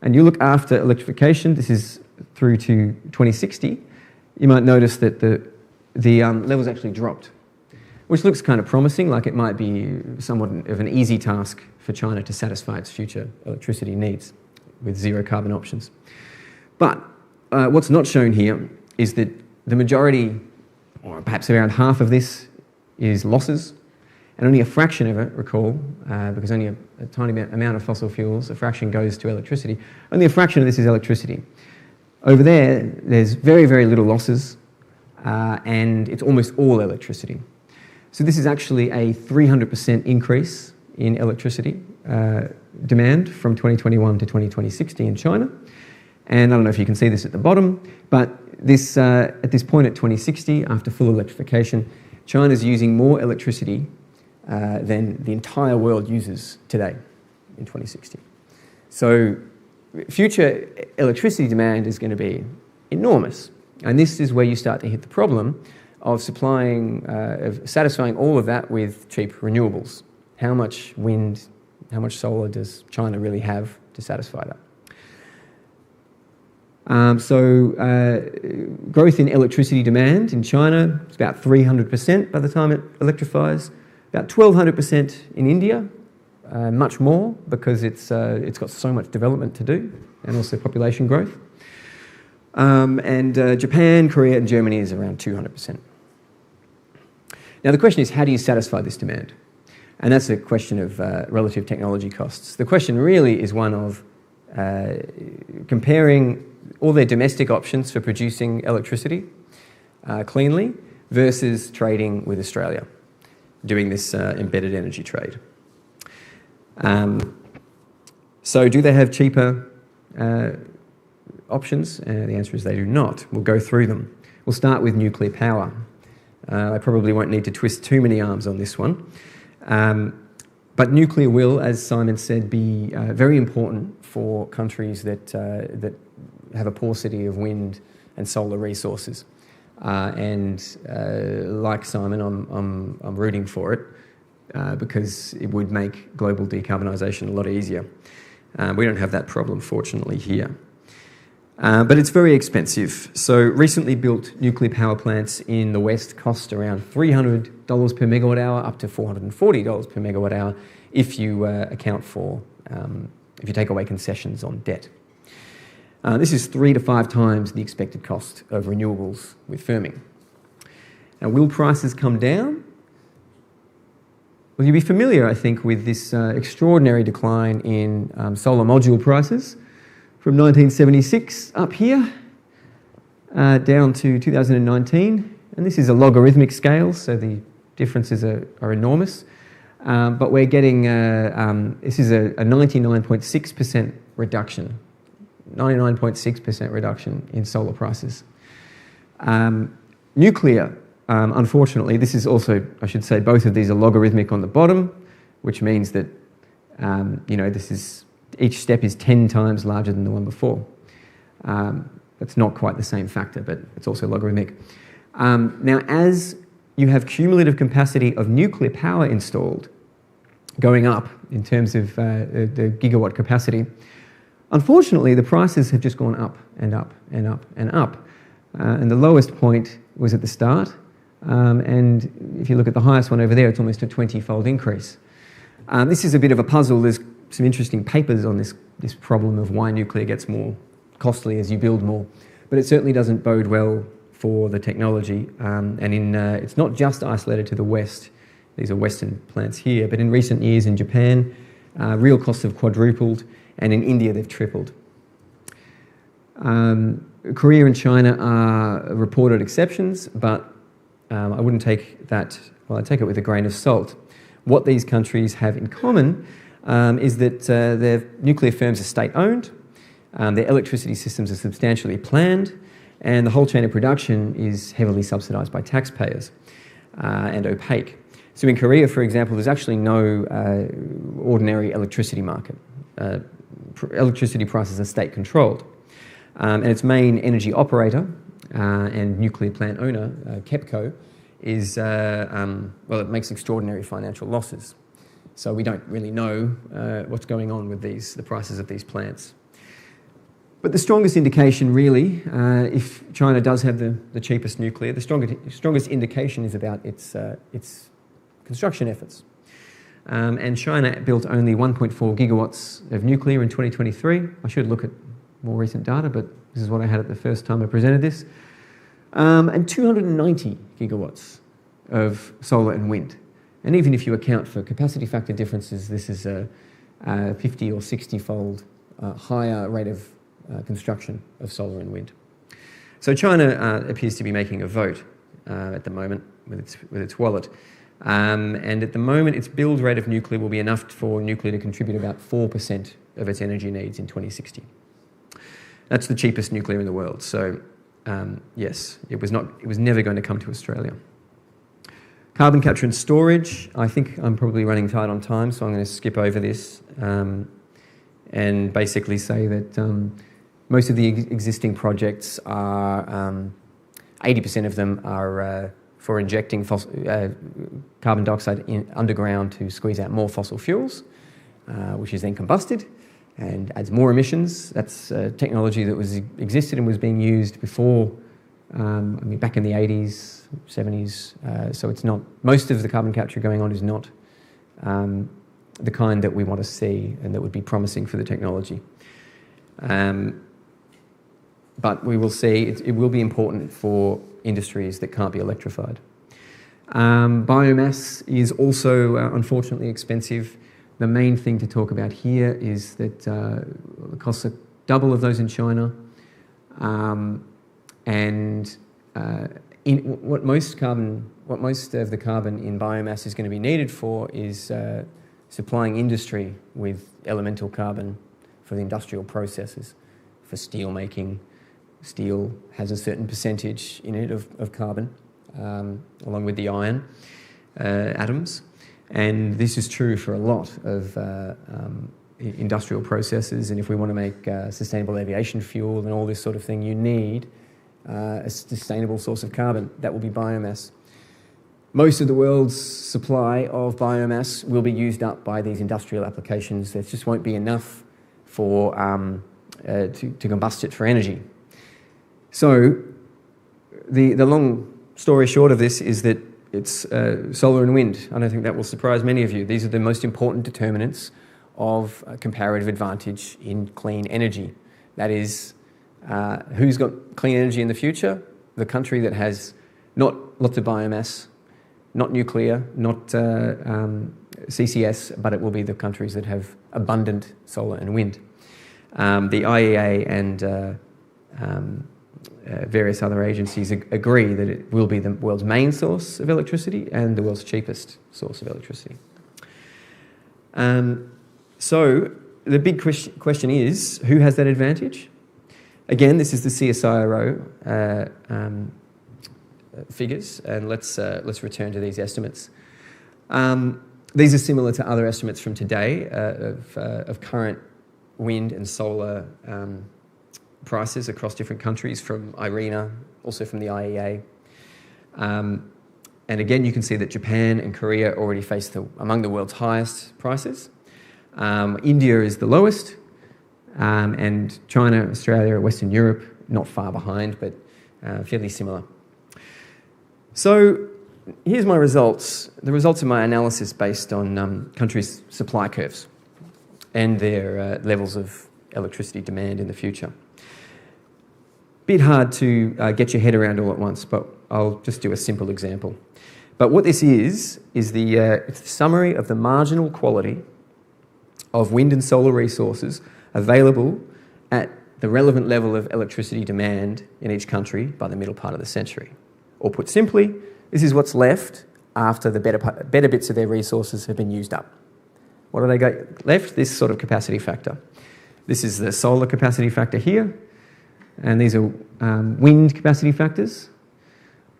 and you look after electrification, this is through to 2060, you might notice that the levels actually dropped, which looks kind of promising, like it might be somewhat of an easy task for China to satisfy its future electricity needs with zero carbon options. But what's not shown here is that the majority, or perhaps around half of this, is losses, and only a fraction of it, recall, because only a tiny amount of fossil fuels, a fraction goes to electricity, only a fraction of this is electricity. Over there, there's very, very little losses, and it's almost all electricity. So this is actually a 300% increase in electricity demand from 2021 to 2060 in China. And I don't know if you can see this at the bottom, but this at this point at 2060, after full electrification, China's using more electricity than the entire world uses today in 2060. So future electricity demand is going to be enormous. And this is where you start to hit the problem of satisfying all of that with cheap renewables. How much wind, how much solar does China really have to satisfy that? Growth in electricity demand in China is about 300% by the time it electrifies, about 1,200% in India, much more because it's got so much development to do and also population growth. Japan, Korea and Germany is around 200%. Now the question is, how do you satisfy this demand? And that's a question of relative technology costs. The question really is one of comparing all their domestic options for producing electricity cleanly versus trading with Australia, doing this embedded energy trade. So do they have cheaper options? The answer is they do not. We'll go through them. We'll start with nuclear power. I probably won't need to twist too many arms on this one. But nuclear will, as Simon said, be very important for countries that have a paucity of wind and solar resources. Like Simon, I'm rooting for it because it would make global decarbonisation a lot easier. We don't have that problem, fortunately, here. But it's very expensive. So recently built nuclear power plants in the West cost around $300 per megawatt hour, up to $440 per megawatt hour if you account for, if you take away concessions on debt. This is 3 to 5 times the expected cost of renewables with firming. Now, will prices come down? Well, you'll be familiar, I think, with this extraordinary decline in solar module prices from 1976 up here down to 2019. And this is a logarithmic scale, so the differences are enormous. But we're getting, this is a 99.6% reduction. 99.6% reduction in solar prices. Nuclear, unfortunately, this is also, I should say, both of these are logarithmic on the bottom, which means that, this is, each step is 10 times larger than the one before. That's not quite the same factor, but it's also logarithmic. Now, as you have cumulative capacity of nuclear power installed going up in terms of the gigawatt capacity, unfortunately, the prices have just gone up and up and up and up. And the lowest point was at the start. And if you look at the highest one over there, it's almost a 20-fold increase. This is a bit of a puzzle. There's some interesting papers on this problem of why nuclear gets more costly as you build more. But it certainly doesn't bode well for the technology. It's not just isolated to the West. These are Western plants here. But in recent years in Japan, real costs have quadrupled. And in India, they've tripled. Korea and China are reported exceptions, but I wouldn't take that, well, I take it with a grain of salt. What these countries have in common is that their nuclear firms are state-owned, their electricity systems are substantially planned, and the whole chain of production is heavily subsidised by taxpayers and opaque. So in Korea, for example, there's actually no ordinary electricity market. Electricity prices are state-controlled. And its main energy operator and nuclear plant owner, KEPCO, is, it makes extraordinary financial losses. So we don't really know what's going on with the prices of these plants. But the strongest indication, really, if China does have the cheapest nuclear, the strongest indication is about its construction efforts. And China built only 1.4 gigawatts of nuclear in 2023. I should look at more recent data, but this is what I had at the first time I presented this. And 290 gigawatts of solar and wind. And even if you account for capacity factor differences, this is a 50 or 60-fold higher rate of construction of solar and wind. So China appears to be making a vote at the moment with its wallet. And at the moment, its build rate of nuclear will be enough for nuclear to contribute about 4% of its energy needs in 2060. That's the cheapest nuclear in the world. So yes, it was never going to come to Australia. Carbon capture and storage. I think I'm probably running tight on time, so I'm going to skip over this and basically say that most of the existing projects are 80% of them are for injecting carbon dioxide underground to squeeze out more fossil fuels, which is then combusted. and adds more emissions. That's technology that existed and was being used before, back in the 80s, 70s. So it's not, most of the carbon capture going on is not the kind that we want to see and that would be promising for the technology. But we will see it will be important for industries that can't be electrified. Biomass is also unfortunately expensive. The main thing to talk about here is that the costs are double of those in China, what most of the carbon in biomass is going to be needed for is supplying industry with elemental carbon for the industrial processes, for steel making. Steel has a certain percentage in it of carbon, along with the iron atoms. And this is true for a lot of industrial processes. And if we want to make sustainable aviation fuel and all this sort of thing, you need a sustainable source of carbon. That will be biomass. Most of the world's supply of biomass will be used up by these industrial applications. There just won't be enough for to combust it for energy. So the long story short of this is that it's solar and wind. I don't think that will surprise many of you. These are the most important determinants of comparative advantage in clean energy. That is, who's got clean energy in the future? The country that has not lots of biomass, not nuclear, not CCS, but it will be the countries that have abundant solar and wind. The IEA and various other agencies agree that it will be the world's main source of electricity and the world's cheapest source of electricity. So the big question is, who has that advantage? Again, this is the CSIRO figures, and let's return to these estimates. These are similar to other estimates from today of current wind and solar prices across different countries, from IRENA, also from the IEA. And again, you can see that Japan and Korea already face among the world's highest prices. India is the lowest, and China, Australia, Western Europe, not far behind, but fairly similar. So here's my results, the results of my analysis based on countries' supply curves and their levels of electricity demand in the future. Bit hard to get your head around all at once, but I'll just do a simple example. But what this is it's the summary of the marginal quality of wind and solar resources available at the relevant level of electricity demand in each country by the middle part of the century. Or put simply, this is what's left after the better bits of their resources have been used up. What do they got left? This sort of capacity factor. This is the solar capacity factor here, and these are wind capacity factors.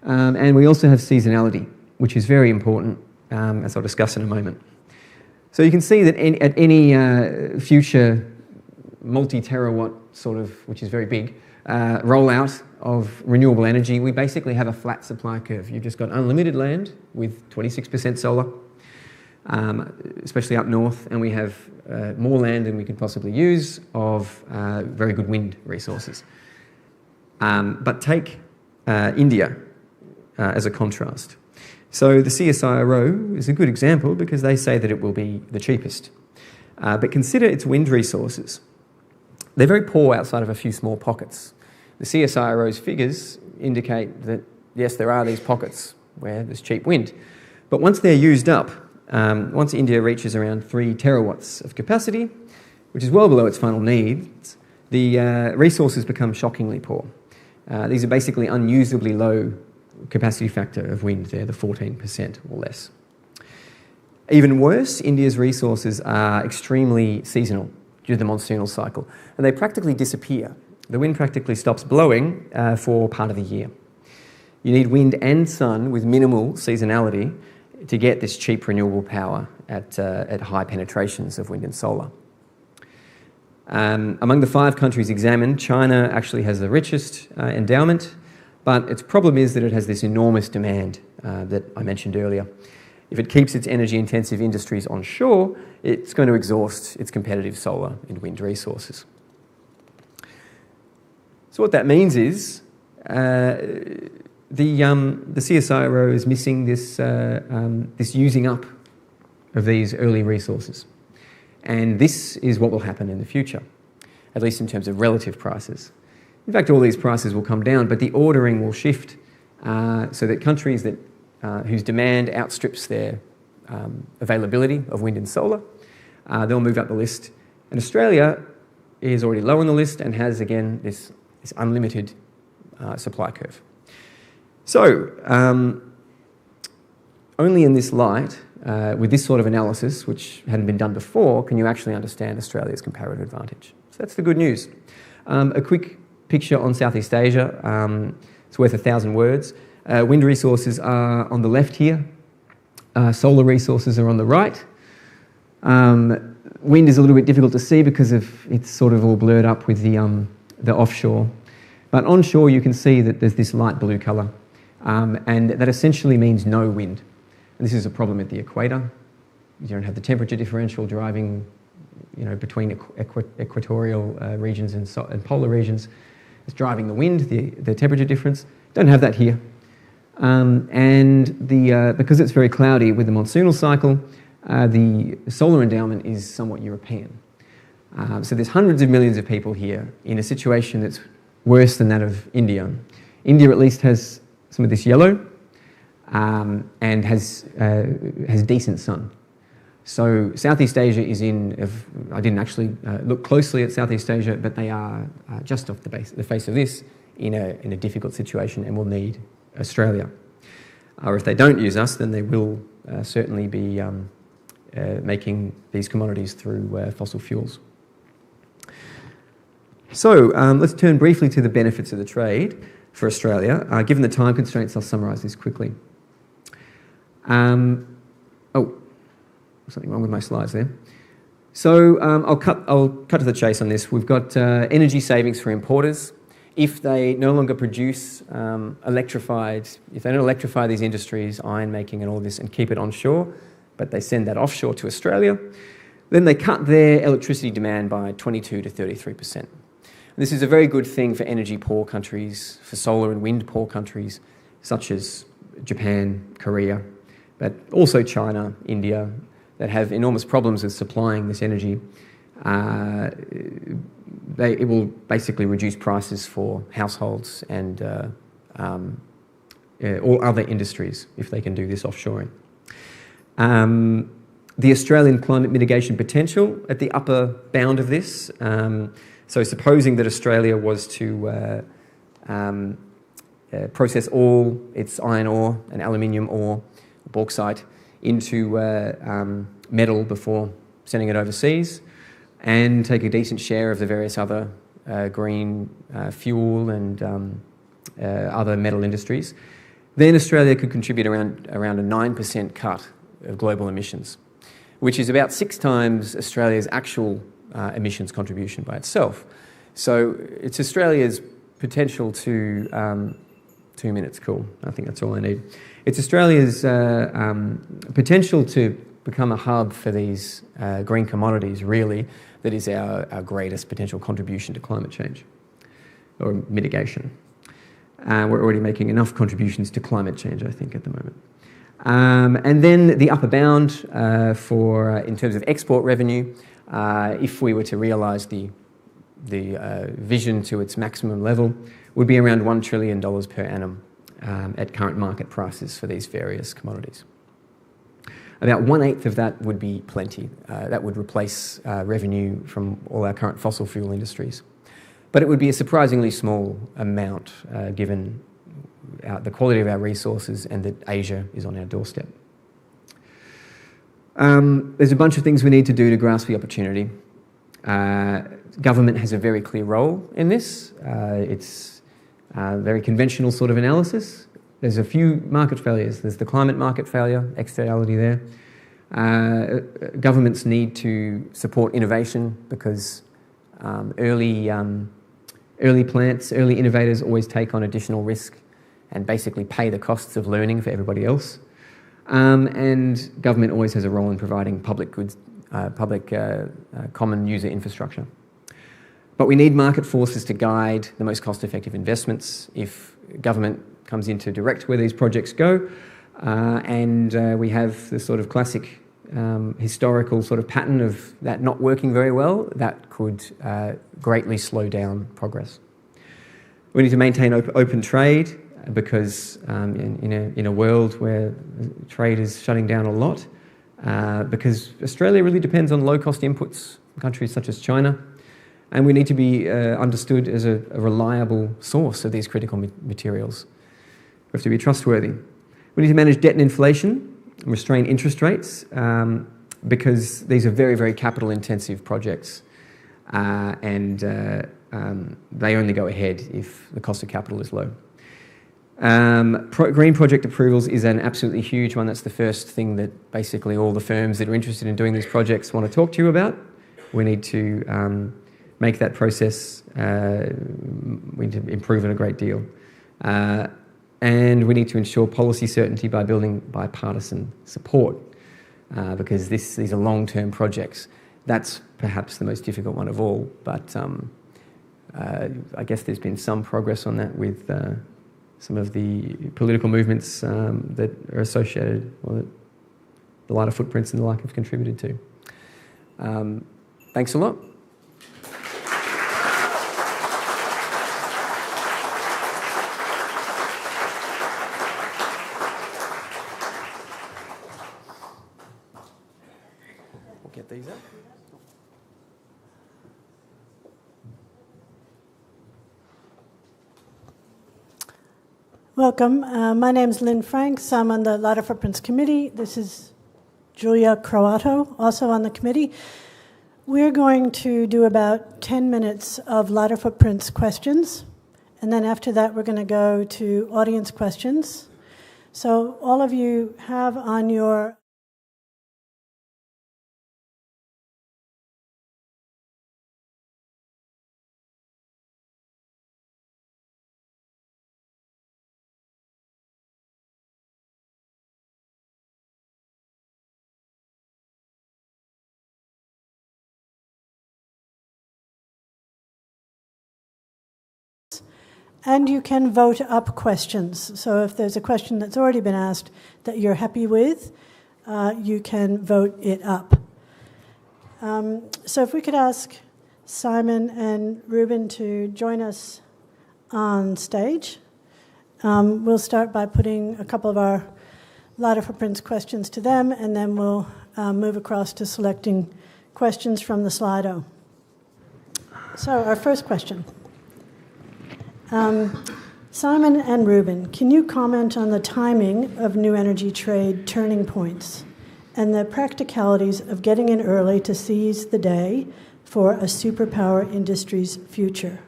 And we also have seasonality, which is very important, as I'll discuss in a moment. So you can see that at any future multi-terawatt sort of, which is very big, rollout of renewable energy, we basically have a flat supply curve. You've just got unlimited land with 26% solar, especially up north, and we have more land than we could possibly use of very good wind resources. But take India as a contrast. So the CSIRO is a good example because they say that it will be the cheapest. But consider its wind resources. They're very poor outside of a few small pockets. The CSIRO's figures indicate that, yes, there are these pockets where there's cheap wind. But once they're used up, once India reaches around 3 terawatts of capacity, which is well below its final needs, the resources become shockingly poor. These are basically unusably low capacity factor of wind. They're the 14% or less. Even worse, India's resources are extremely seasonal due to the monsoonal cycle, and they practically disappear. The wind practically stops blowing for part of the year. You need wind and sun with minimal seasonality to get this cheap renewable power at high penetrations of wind and solar. Among the 5 countries examined, China actually has the richest endowment, but its problem is that it has this enormous demand that I mentioned earlier. If it keeps its energy-intensive industries onshore, it's going to exhaust its competitive solar and wind resources. So what that means is the CSIRO is missing this using up of these early resources. And this is what will happen in the future, at least in terms of relative prices. In fact, all these prices will come down, but the ordering will shift so that countries whose demand outstrips their availability of wind and solar, they'll move up the list. And Australia is already low on the list and has, again, this unlimited supply curve. So, only in this light, with this sort of analysis, which hadn't been done before, can you actually understand Australia's comparative advantage. So that's the good news. A quick picture on Southeast Asia. It's worth 1,000 words. Wind resources are on the left here. Solar resources are on the right. Wind is a little bit difficult to see because it's sort of all blurred up with the offshore. But onshore, you can see that there's this light blue colour. And that essentially means no wind. And this is a problem at the equator. You don't have the temperature differential driving, between equatorial regions and polar regions. It's driving the wind, the temperature difference. Don't have that here. Because it's very cloudy with the monsoonal cycle, the solar endowment is somewhat European. So there's hundreds of millions of people here in a situation that's worse than that of India. India at least has some of this yellow and has decent sun. So Southeast Asia is I didn't actually look closely at Southeast Asia, but they are just off the face of this in a difficult situation and will need Australia. Or if they don't use us, then they will certainly be making these commodities through fossil fuels. So let's turn briefly to the benefits of the trade for Australia. Given the time constraints, I'll summarise this quickly. Something wrong with my slides there. So I'll cut to the chase on this. We've got energy savings for importers. If they no longer produce if they don't electrify these industries, iron making and all this, and keep it onshore, but they send that offshore to Australia, then they cut their electricity demand by 22 to 33%. This is a very good thing for energy poor countries, for solar and wind poor countries, such as Japan, Korea, but also China, India, that have enormous problems with supplying this energy. It will basically reduce prices for households and all other industries if they can do this offshoring. The Australian climate mitigation potential at the upper bound of this. So supposing that Australia was to process all its iron ore and aluminium ore, bauxite, into metal before sending it overseas, and take a decent share of the various other green fuel and other metal industries, then Australia could contribute around a 9% cut of global emissions, which is about 6 times Australia's actual emissions contribution by itself. So it's Australia's potential to... 2 minutes, cool. I think that's all I need. It's Australia's potential to become a hub for these green commodities, really, that is our greatest potential contribution to climate change, or mitigation. We're already making enough contributions to climate change, I think, at the moment. And then the upper bound in terms of export revenue, if we were to realise the vision to its maximum level, would be around $1 trillion per annum at current market prices for these various commodities. About 1/8 of that would be plenty. That would replace revenue from all our current fossil fuel industries. But it would be a surprisingly small amount given the quality of our resources and that Asia is on our doorstep. There's a bunch of things we need to do to grasp the opportunity. Government has a very clear role in this. It's very conventional sort of analysis. There's a few market failures. There's the climate market failure, externality there. Governments need to support innovation because early innovators always take on additional risk and basically pay the costs of learning for everybody else. And government always has a role in providing public goods, common user infrastructure. But we need market forces to guide the most cost-effective investments. If government comes in to direct where these projects go, and we have the sort of classic historical sort of pattern of that not working very well, that could greatly slow down progress. We need to maintain open trade because in a world where trade is shutting down a lot, because Australia really depends on low-cost inputs from countries such as China, and we need to be understood as a reliable source of these critical materials. We have to be trustworthy. We need to manage debt and inflation and restrain interest rates because these are very, very capital-intensive projects, and they only go ahead if the cost of capital is low. Green project approvals is an absolutely huge one. That's the first thing that basically all the firms that are interested in doing these projects want to talk to you about. We need to make that process, we need to improve it a great deal. And we need to ensure policy certainty by building bipartisan support because these are long-term projects. That's perhaps the most difficult one of all, but I guess there's been some progress on that with some of the political movements that are associated, or that the lighter footprints and the like have contributed to. Thanks a lot. We'll get these up. Welcome. My name is Lynn Franks. I'm on the Lighter Footprints Committee. This is Julia Croato, also on the committee. We're going to do about 10 minutes of Lighter Footprints questions, and then after that we're going to go to audience questions. So all of you have on your and you can vote up questions. So if there's a question that's already been asked that you're happy with, you can vote it up. So if we could ask Simon and Reuben to join us on stage. We'll start by putting a couple of our Lighter Footprints questions to them, and then we'll move across to selecting questions from the Slido. So our first question. Simon and Reuben, can you comment on the timing of new energy trade turning points and the practicalities of getting in early to seize the day for a superpower industry's future?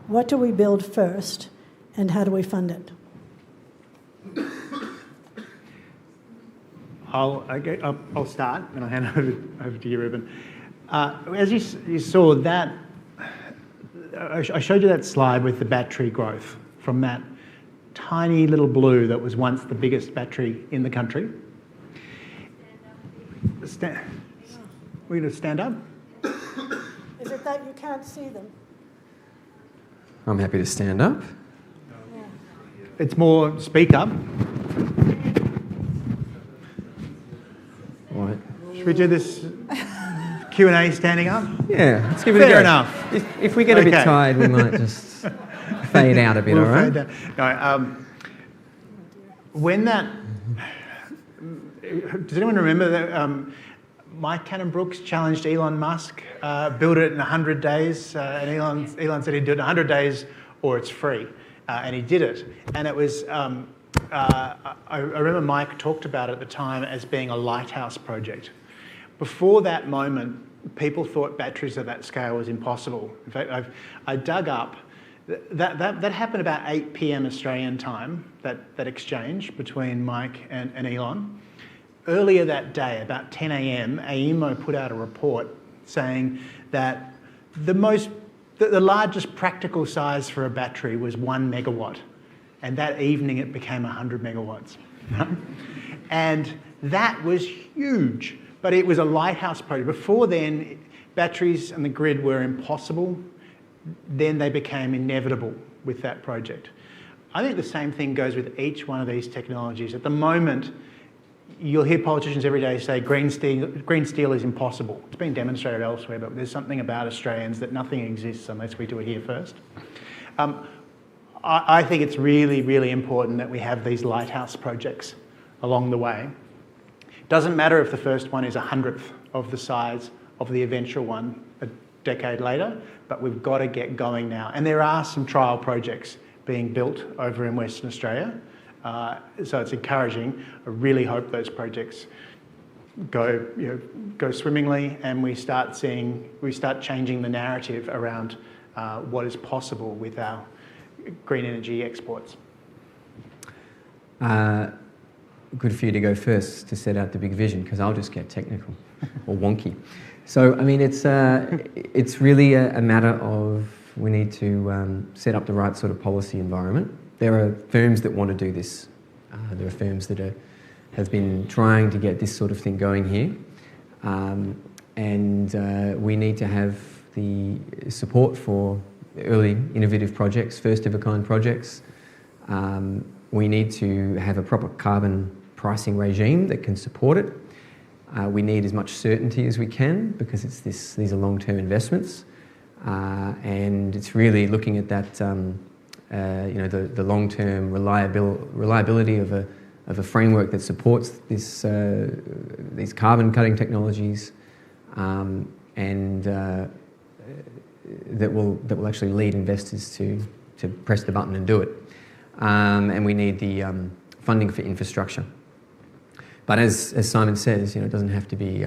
What do we build first, and how do we fund it? I'll start, and I'll hand over to you, Reuben. As you saw that, I showed you that slide with the battery growth from that tiny little blue that was once the biggest battery in the country. We're going to stand up? Is it that you can't see them? I'm happy to stand up. Yeah. It's more speak up. All right. Should we do this Q&A standing up? Yeah, let's give it a go. Fair enough. If we get a bit tired, we might just fade out a bit, all right? No, when that... Does anyone remember that Mike Cannon-Brookes challenged Elon Musk, build it in 100 days, and Elon said he'd do it in 100 days or it's free, and he did it. And it was... I remember Mike talked about it at the time as being a lighthouse project. Before that moment, people thought batteries of that scale was impossible. In fact, I dug up, that happened about 8 p.m. Australian time, that exchange between Mike and Elon. Earlier that day, about 10 a.m, AEMO put out a report saying that the largest practical size for a battery was 1 megawatt. And that evening it became 100 megawatts. And that was huge, but it was a lighthouse project. Before then, batteries and the grid were impossible. Then they became inevitable with that project. I think the same thing goes with each one of these technologies. At the moment, you'll hear politicians every day say green steel is impossible. It's been demonstrated elsewhere, but there's something about Australians that nothing exists unless we do it here first. I think it's really, really important that we have these lighthouse projects along the way. It doesn't matter if the first one is 100th of the size of the eventual one a decade later, but we've got to get going now. And there are some trial projects being built over in Western Australia, so it's encouraging. I really hope those projects go swimmingly, and we start changing the narrative around what is possible with our green energy exports. Good for you to go first to set out the big vision, because I'll just get technical or wonky. So, I mean, it's really a matter of we need to set up the right sort of policy environment. There are firms that want to do this. There are firms that have been trying to get this sort of thing going here. And we need to have the support for early innovative projects, first-of-a-kind projects. We need to have a proper carbon pricing regime that can support it. We need as much certainty as we can, because these are long-term investments. And it's really looking at that, the long-term reliability of a framework that supports these carbon-cutting technologies, and that will actually lead investors to press the button and do it. And we need the funding for infrastructure. But as Simon says, it doesn't have to be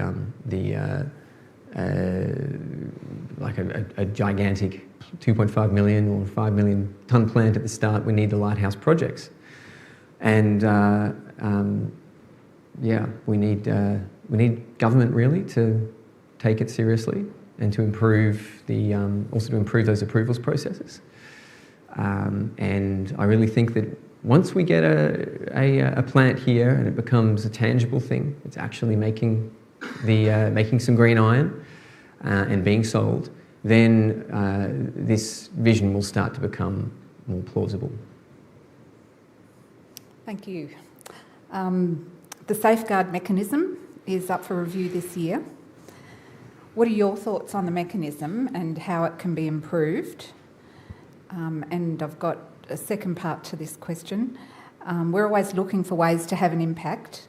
like a gigantic 2.5 million or 5 million tonne plant at the start. We need the lighthouse projects, and we need government really to take it seriously and to improve those approvals processes. And I really think that once we get a plant here and it becomes a tangible thing, it's actually making some green iron and being sold, then this vision will start to become more plausible. Thank you. The safeguard mechanism is up for review this year. What are your thoughts on the mechanism and how it can be improved? And I've got a second part to this question. We're always looking for ways to have an impact.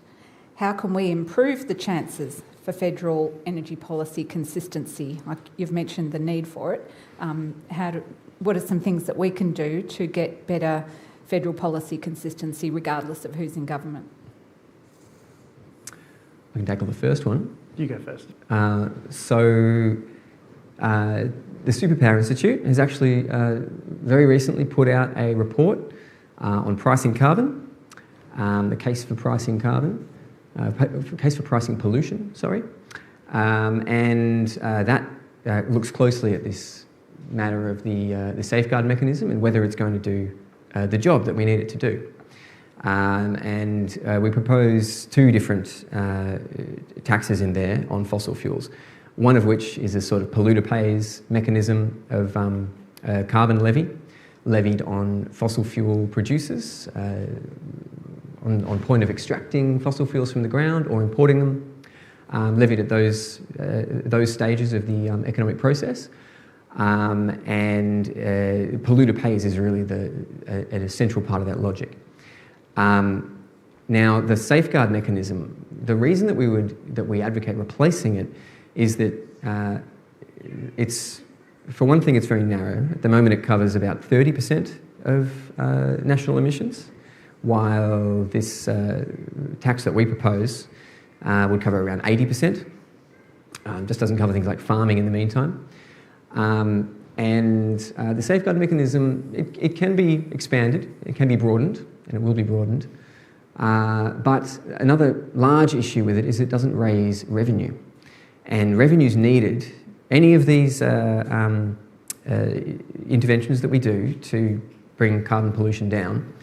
How can we improve the chances for federal energy policy consistency? Like you've mentioned the need for it. What are some things that we can do to get better federal policy consistency regardless of who's in government? I can tackle the first one. You go first. The Superpower Institute has actually very recently put out a report on pricing carbon, the case for pricing carbon, case for pricing pollution, sorry. And that looks closely at this matter of the safeguard mechanism and whether it's going to do the job that we need it to do. And we propose two different taxes in there on fossil fuels, one of which is a sort of polluter pays mechanism of carbon levy, levied on fossil fuel producers on point of extracting fossil fuels from the ground or importing them, levied at those stages of the economic process. And polluter pays is really a central part of that logic. Now, the safeguard mechanism, the reason that we advocate replacing it is that it's, for one thing, it's very narrow. At the moment, it covers about 30% of national emissions, while this tax that we propose would cover around 80%. Just doesn't cover things like farming in the meantime. And the safeguard mechanism, it can be expanded, it can be broadened, and it will be broadened. But another large issue with it is it doesn't raise revenue. And revenue's needed. Any of these interventions that we do to bring carbon pollution down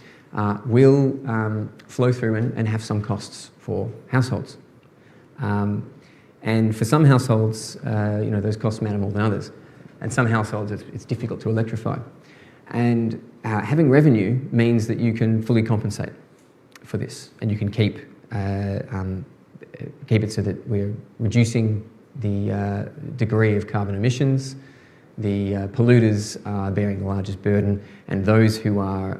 will flow through and have some costs for households. And for some households, those costs matter more than others. And some households, it's difficult to electrify. And having revenue means that you can fully compensate for this, and you can keep it so that we're reducing the degree of carbon emissions. The polluters are bearing the largest burden, and those who are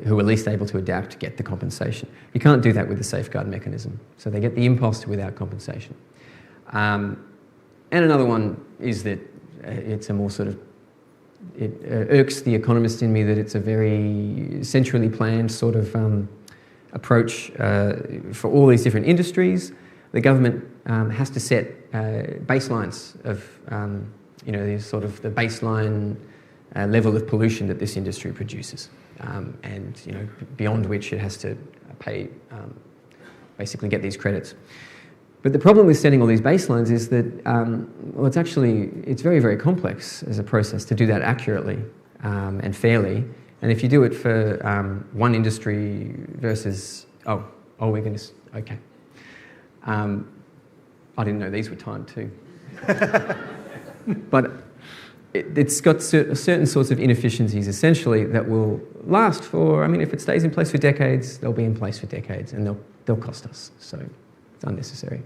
least able to adapt get the compensation. You can't do that with the safeguard mechanism, so they get the impost without compensation. And another one is that it's a more sort of, it irks the economist in me that it's a very centrally planned sort of approach for all these different industries. The government has to set baselines of, the sort of the baseline level of pollution that this industry produces, and beyond which it has to pay, basically get these credits. But the problem with setting all these baselines is that, it's very, very complex as a process to do that accurately and fairly. And if you do it for one industry versus, we're going to, okay. I didn't know these were timed too. But it's got certain sorts of inefficiencies, essentially, that will last for, if it stays in place for decades, they'll be in place for decades, and they'll cost us. So it's unnecessary.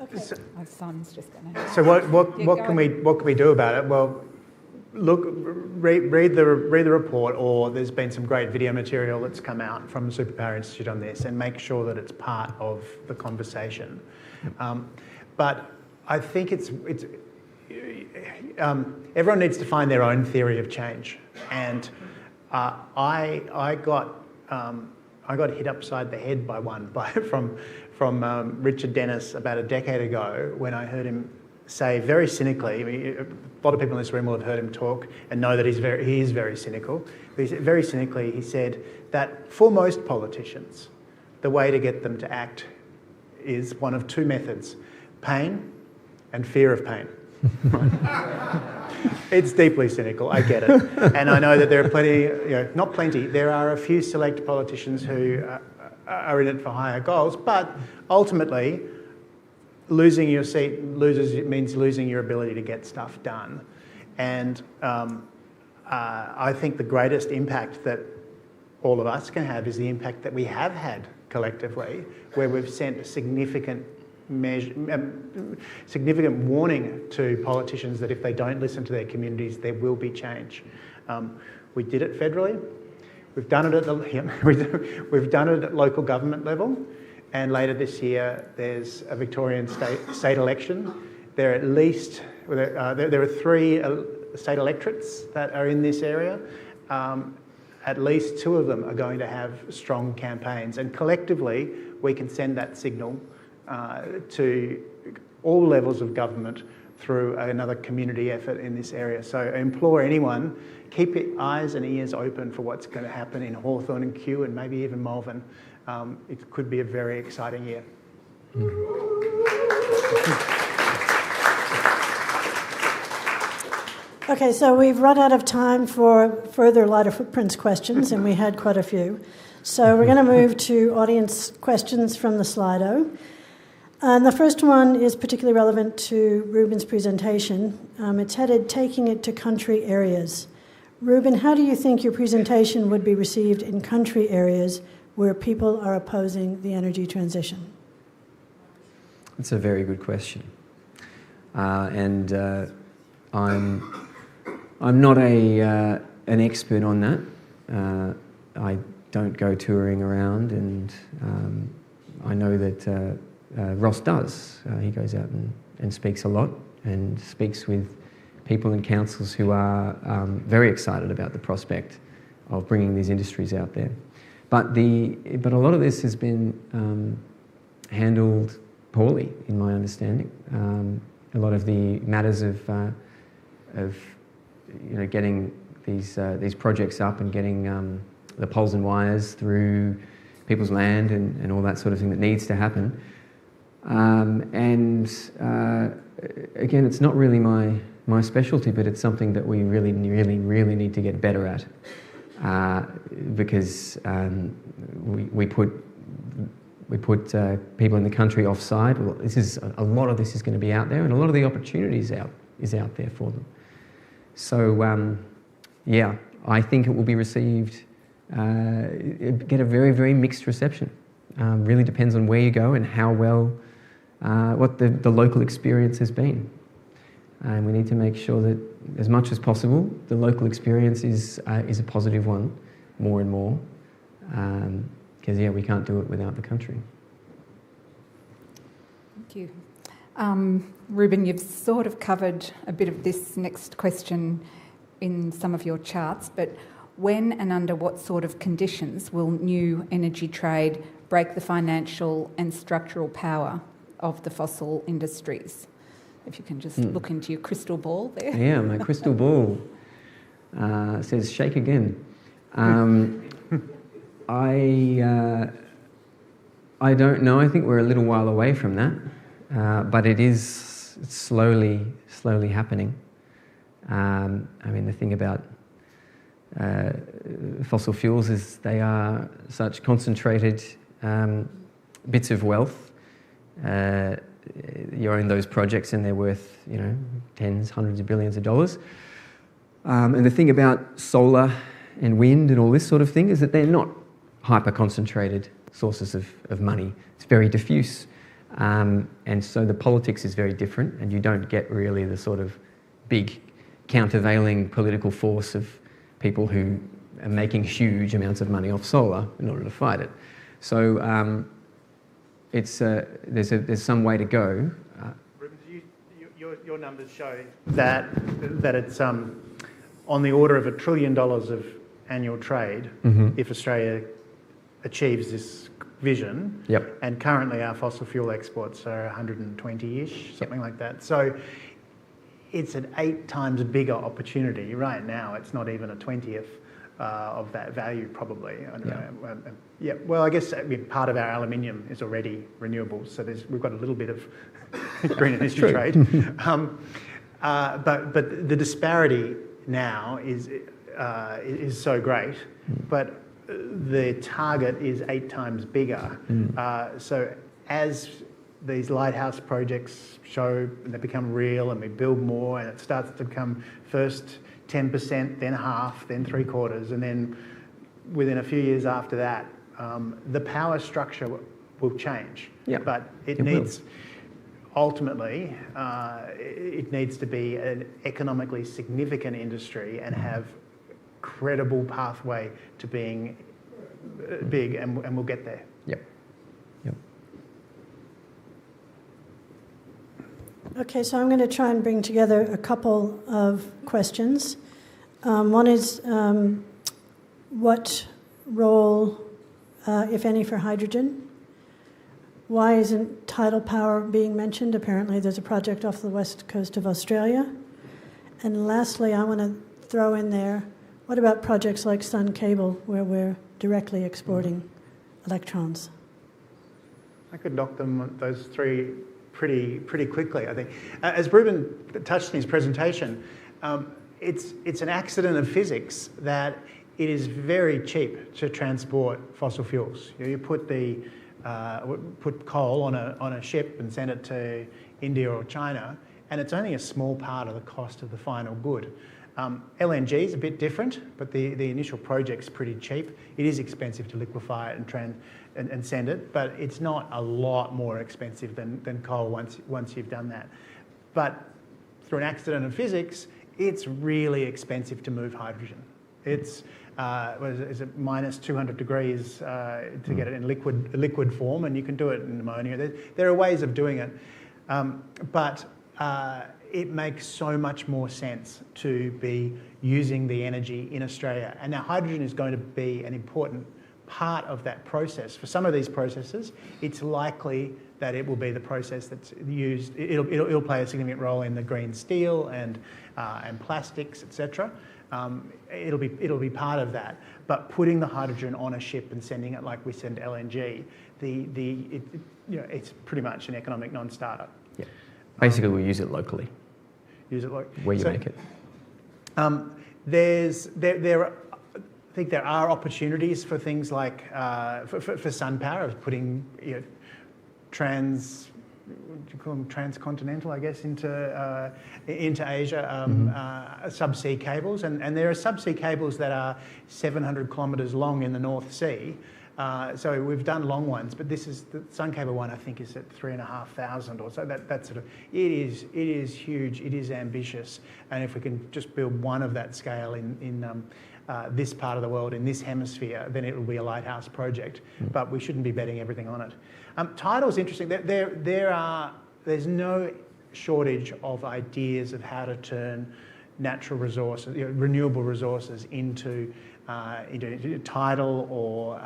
Okay. Simon's just going to... So what can we do about it? Well, look, read the report, or there's been some great video material that's come out from the Superpower Institute on this, and make sure that it's part of the conversation. But I think everyone needs to find their own theory of change, and I got hit upside the head by one from Richard Dennis about a decade ago, when I heard him say very cynically, a lot of people in this room will have heard him talk and know that he is very cynical. But very cynically, he said that for most politicians, the way to get them to act is one of two methods: pain and fear of pain. It's deeply cynical, I get it. And I know that there are plenty, not plenty, there are a few select politicians who are in it for higher goals, but ultimately, losing your seat means losing your ability to get stuff done. And I think the greatest impact that all of us can have is the impact that we have had collectively, where we've sent a significant warning to politicians that if they don't listen to their communities, there will be change. We did it federally. We've done it we've done it at local government level. And later this year, there's a Victorian state election. There are 3 state electorates that are in this area. At least 2 of them are going to have strong campaigns, and collectively we can send that signal to all levels of government through another community effort in this area. So I implore anyone, keep your eyes and ears open for what's going to happen in Hawthorn and Kew, and maybe even Malvern. It could be a very exciting year. Okay, so we've run out of time for further Lighter Footprints questions, and we had quite a few. So we're going to move to audience questions from the Slido. And the first one is particularly relevant to Reuben's presentation. It's headed "Taking It to Country Areas." Reuben, how do you think your presentation would be received in country areas where people are opposing the energy transition? That's a very good question. And I'm not an expert on that. I don't go touring around, and I know that Ross does. He goes out and speaks a lot, and speaks with people in councils who are very excited about the prospect of bringing these industries out there. But a lot of this has been handled poorly, in my understanding. A lot of the matters of getting these projects up and getting the poles and wires through people's land and all that sort of thing that needs to happen. Again, it's not really my my specialty, but it's something that we really need to get better at, because we put people in the country offside. Well, a lot of this is going to be out there, and a lot of the opportunities is out there for them. So yeah, I think it will be received, get a very mixed reception. Really depends on where you go and how well, what the local experience has been. And we need to make sure that, as much as possible, the local experience is a positive one, more and more. Because, yeah, we can't do it without the country. Thank you. Reuben, you've sort of covered a bit of this next question in some of your charts, but when and under what sort of conditions will new energy trade break the financial and structural power of the fossil industries? If you can just look into your crystal ball there. Yeah, my crystal ball says shake again. I don't know. I think we're a little while away from that, but it's slowly happening. I mean, the thing about fossil fuels is they are such concentrated bits of wealth. You own those projects and they're worth, tens, hundreds of billions of dollars. And the thing about solar and wind and all this sort of thing is that they're not hyper-concentrated sources of money. It's very diffuse. And so the politics is very different, and you don't get really the sort of big countervailing political force of people who are making huge amounts of money off solar in order to fight it. So there's some way to go. Reuben, your numbers show that it's on the order of $1 trillion of annual trade if Australia achieves this vision. Yep. And currently our fossil fuel exports are 120-ish, something like that. So it's an 8 times bigger opportunity. Right now it's not even a 20th of that value, probably. I don't know. Yeah. Well, I guess part of our aluminium is already renewables, so we've got a little bit of green energy trade. But the disparity now is so great, but the target is 8 times bigger. So as these lighthouse projects show and they become real and we build more and it starts to become first 10%, then half, then 3/4, and then within a few years after that, the power structure will change. Yep. But it needs, ultimately, it needs to be an economically significant industry and have credible pathway to being big, and we'll get there. Yep. Okay, so I'm going to try and bring together a couple of questions. One is what role, if any, for hydrogen? Why isn't tidal power being mentioned? Apparently there's a project off the west coast of Australia. And lastly, I want to throw in there, what about projects like Sun Cable, where we're directly exporting electrons? I could knock those three pretty quickly, I think. As Reuben touched in his presentation, it's an accident of physics that it is very cheap to transport fossil fuels. You put put coal on a ship and send it to India or China, and it's only a small part of the cost of the final good. LNG is a bit different, but the initial project's pretty cheap. It is expensive to liquefy it and send it, but it's not a lot more expensive than coal once you've done that. But through an accident of physics, it's really expensive to move hydrogen. It's is it minus 200 degrees to get it in liquid form, and you can do it in ammonia. There are ways of doing it, but it makes so much more sense to be using the energy in Australia. And now hydrogen is going to be an important part of that process. For some of these processes, it's likely that it will be the process that's used. It'll play a significant role in the green steel and plastics, etc. It'll be part of that. But putting the hydrogen on a ship and sending it like we send LNG, it's pretty much an economic non-starter. Yeah. Basically, we use it locally. use it. Where you make it. I think there are opportunities for things like for sun power, of putting transcontinental, I guess, into Asia, subsea cables, and there are subsea cables that are 700 kilometres long in the North Sea. So we've done long ones, but this is the sun cable one. I think is at 3,500 or so. That sort of it is huge. It is ambitious, and if we can just build one of that scale in this part of the world, in this hemisphere, then it will be a lighthouse project. But we shouldn't be betting everything on it. Tidal's interesting. There's no shortage of ideas of how to turn natural resources, renewable resources into tidal or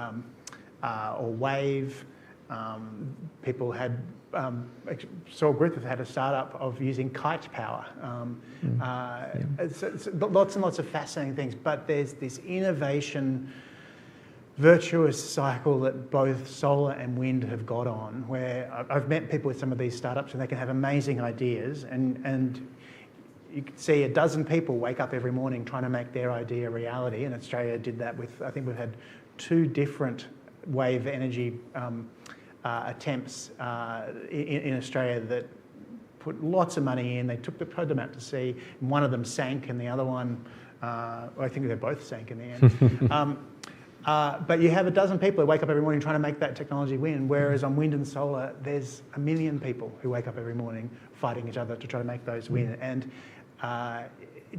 wave. People had Saul Griffith had a startup of using kite power. So lots and lots of fascinating things, but there's this innovation virtuous cycle that both solar and wind have got on, where I've met people with some of these startups and they can have amazing ideas, and you can see a dozen people wake up every morning trying to make their idea a reality. And Australia did that with, I think we've had 2 different wave energy attempts in Australia that put lots of money in. They took them out to sea, and one of them sank, and the other one, I think they both sank in the end. But you have a dozen people who wake up every morning trying to make that technology win, whereas on wind and solar, there's 1 million people who wake up every morning fighting each other to try to make those win. And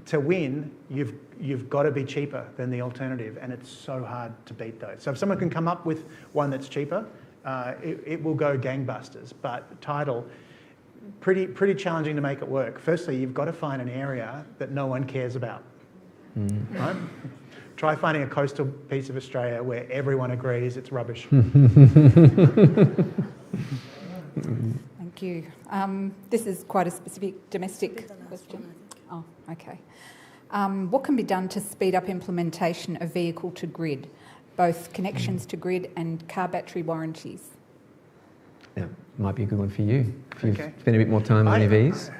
to win, you've got to be cheaper than the alternative, and it's so hard to beat those. So if someone can come up with one that's cheaper, it will go gangbusters. But tidal, pretty challenging to make it work. Firstly, you've got to find an area that no one cares about. Right? Try finding a coastal piece of Australia where everyone agrees it's rubbish. Thank you. This is quite a specific domestic question. Oh, okay. What can be done to speed up implementation of vehicle to grid, both connections to grid and car battery warranties? That might be a good one for you. If you've spent a bit more time on EVs.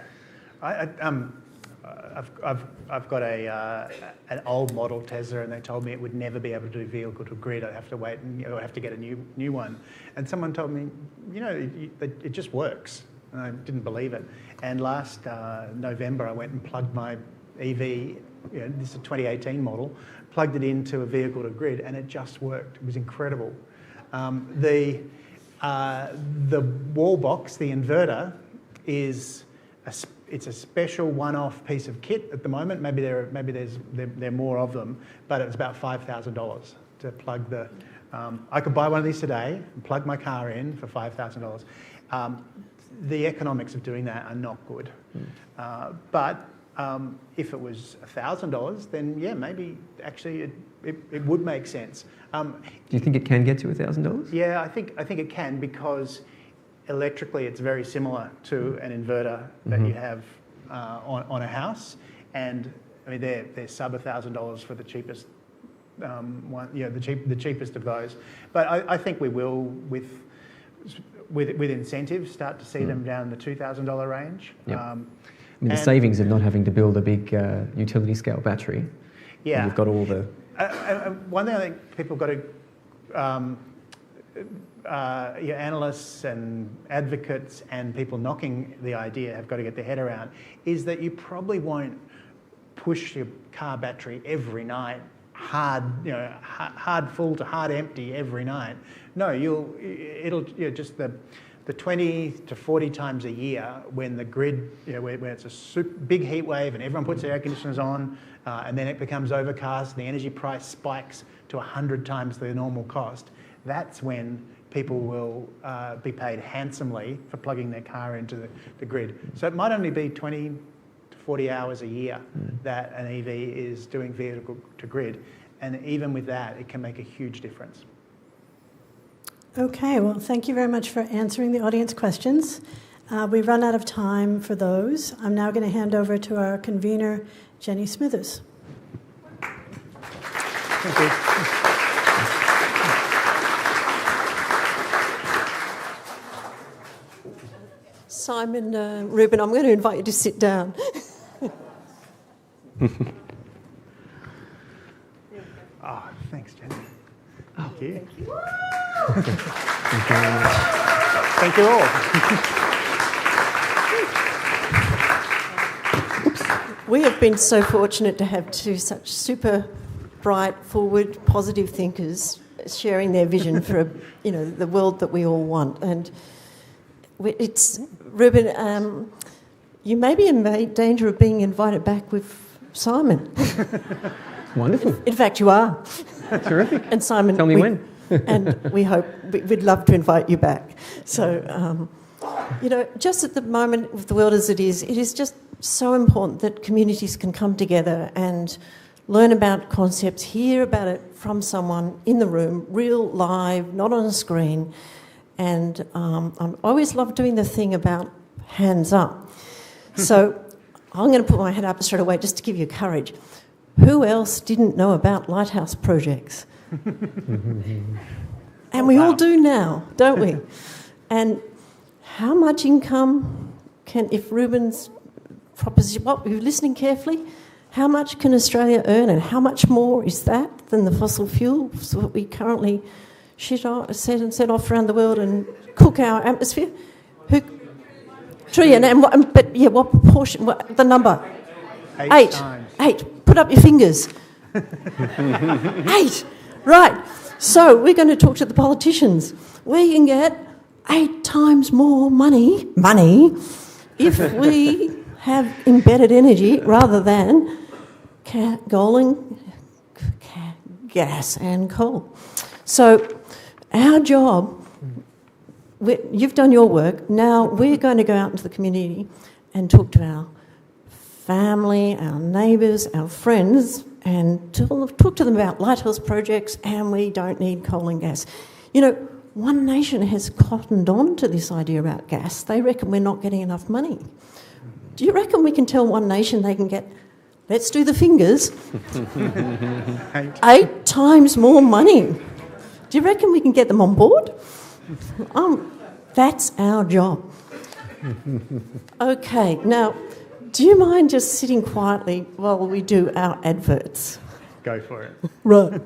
I've got an old model Tesla, and they told me it would never be able to do vehicle to grid. I'd have to wait, and I'd have to get a new one. And someone told me, it just works. And I didn't believe it. And last November, I went and plugged my EV. This is a 2018 model. Plugged it into a vehicle to grid, and it just worked. It was incredible. The wall box, the inverter, is it's a special one-off piece of kit at the moment. Maybe there are more of them, but it's about $5,000 to plug the. I could buy one of these today and plug my car in for $5,000. The economics of doing that are not good. But if it was $1,000, then yeah, maybe actually it would make sense. Do you think it can get to $1,000? Yeah, I think it can, because electrically it's very similar to an inverter that you have on a house, and I mean they're sub $1,000 for the cheapest one, the cheapest of those. But I think we will with incentives start to see them down the $2,000 range. Yep. I mean, the savings of not having to build a big utility scale battery. Yeah, you've got all the. One thing I think people got to. Analysts and advocates and people knocking the idea have got to get their head around is that you probably won't push your car battery every night hard full to hard empty every night. No, it'll just the 20 to 40 times a year when the grid, when it's a super big heat wave and everyone puts their air conditioners on, and then it becomes overcast and the energy price spikes to 100 times the normal cost. That's when people will be paid handsomely for plugging their car into the grid. So it might only be 20 to 40 hours a year that an EV is doing vehicle to grid. And even with that, it can make a huge difference. Okay, well, thank you very much for answering the audience questions. We've run out of time for those. I'm now going to hand over to our convener, Jenny Smithers. Thank you. Simon, Reuben, I'm going to invite you to sit down. Oh, thanks, Jenny. Thank you. Thank you very much. Thank you all. We have been so fortunate to have two such super bright, forward, positive thinkers sharing their vision for the world that we all want. And it's Reuben. You may be in danger of being invited back with Simon. Wonderful. In fact, you are. Terrific. And Simon, Tell me when. And we hope we'd love to invite you back. So, just at the moment with the world as it is just so important that communities can come together and learn about concepts, hear about it from someone in the room, real, live, not on a screen. And I always love doing the thing about hands up. So I'm going to put my hand up straight away just to give you courage. Who else didn't know about lighthouse projects? And we all do now, don't we? And how much income if Reuben's proposition, you're listening carefully, how much can Australia earn and how much more is that than the fossil fuels that we currently set off around the world and cook our atmosphere? Trillion, what proportion, the number? 8 times. 8. Put up your fingers. 8. Right. So we're going to talk to the politicians. We can get 8 times more money if we have embedded energy rather than gas and coal. So our job, you've done your work, now we're going to go out into the community and talk to our family, our neighbours, our friends, and talk to them about lighthouse projects, and we don't need coal and gas. One Nation has cottoned on to this idea about gas. They reckon we're not getting enough money. Do you reckon we can tell One Nation they can get, let's do the fingers, 8 times more money? Do you reckon we can get them on board? That's our job. Okay, now, do you mind just sitting quietly while we do our adverts? Go for it. Right.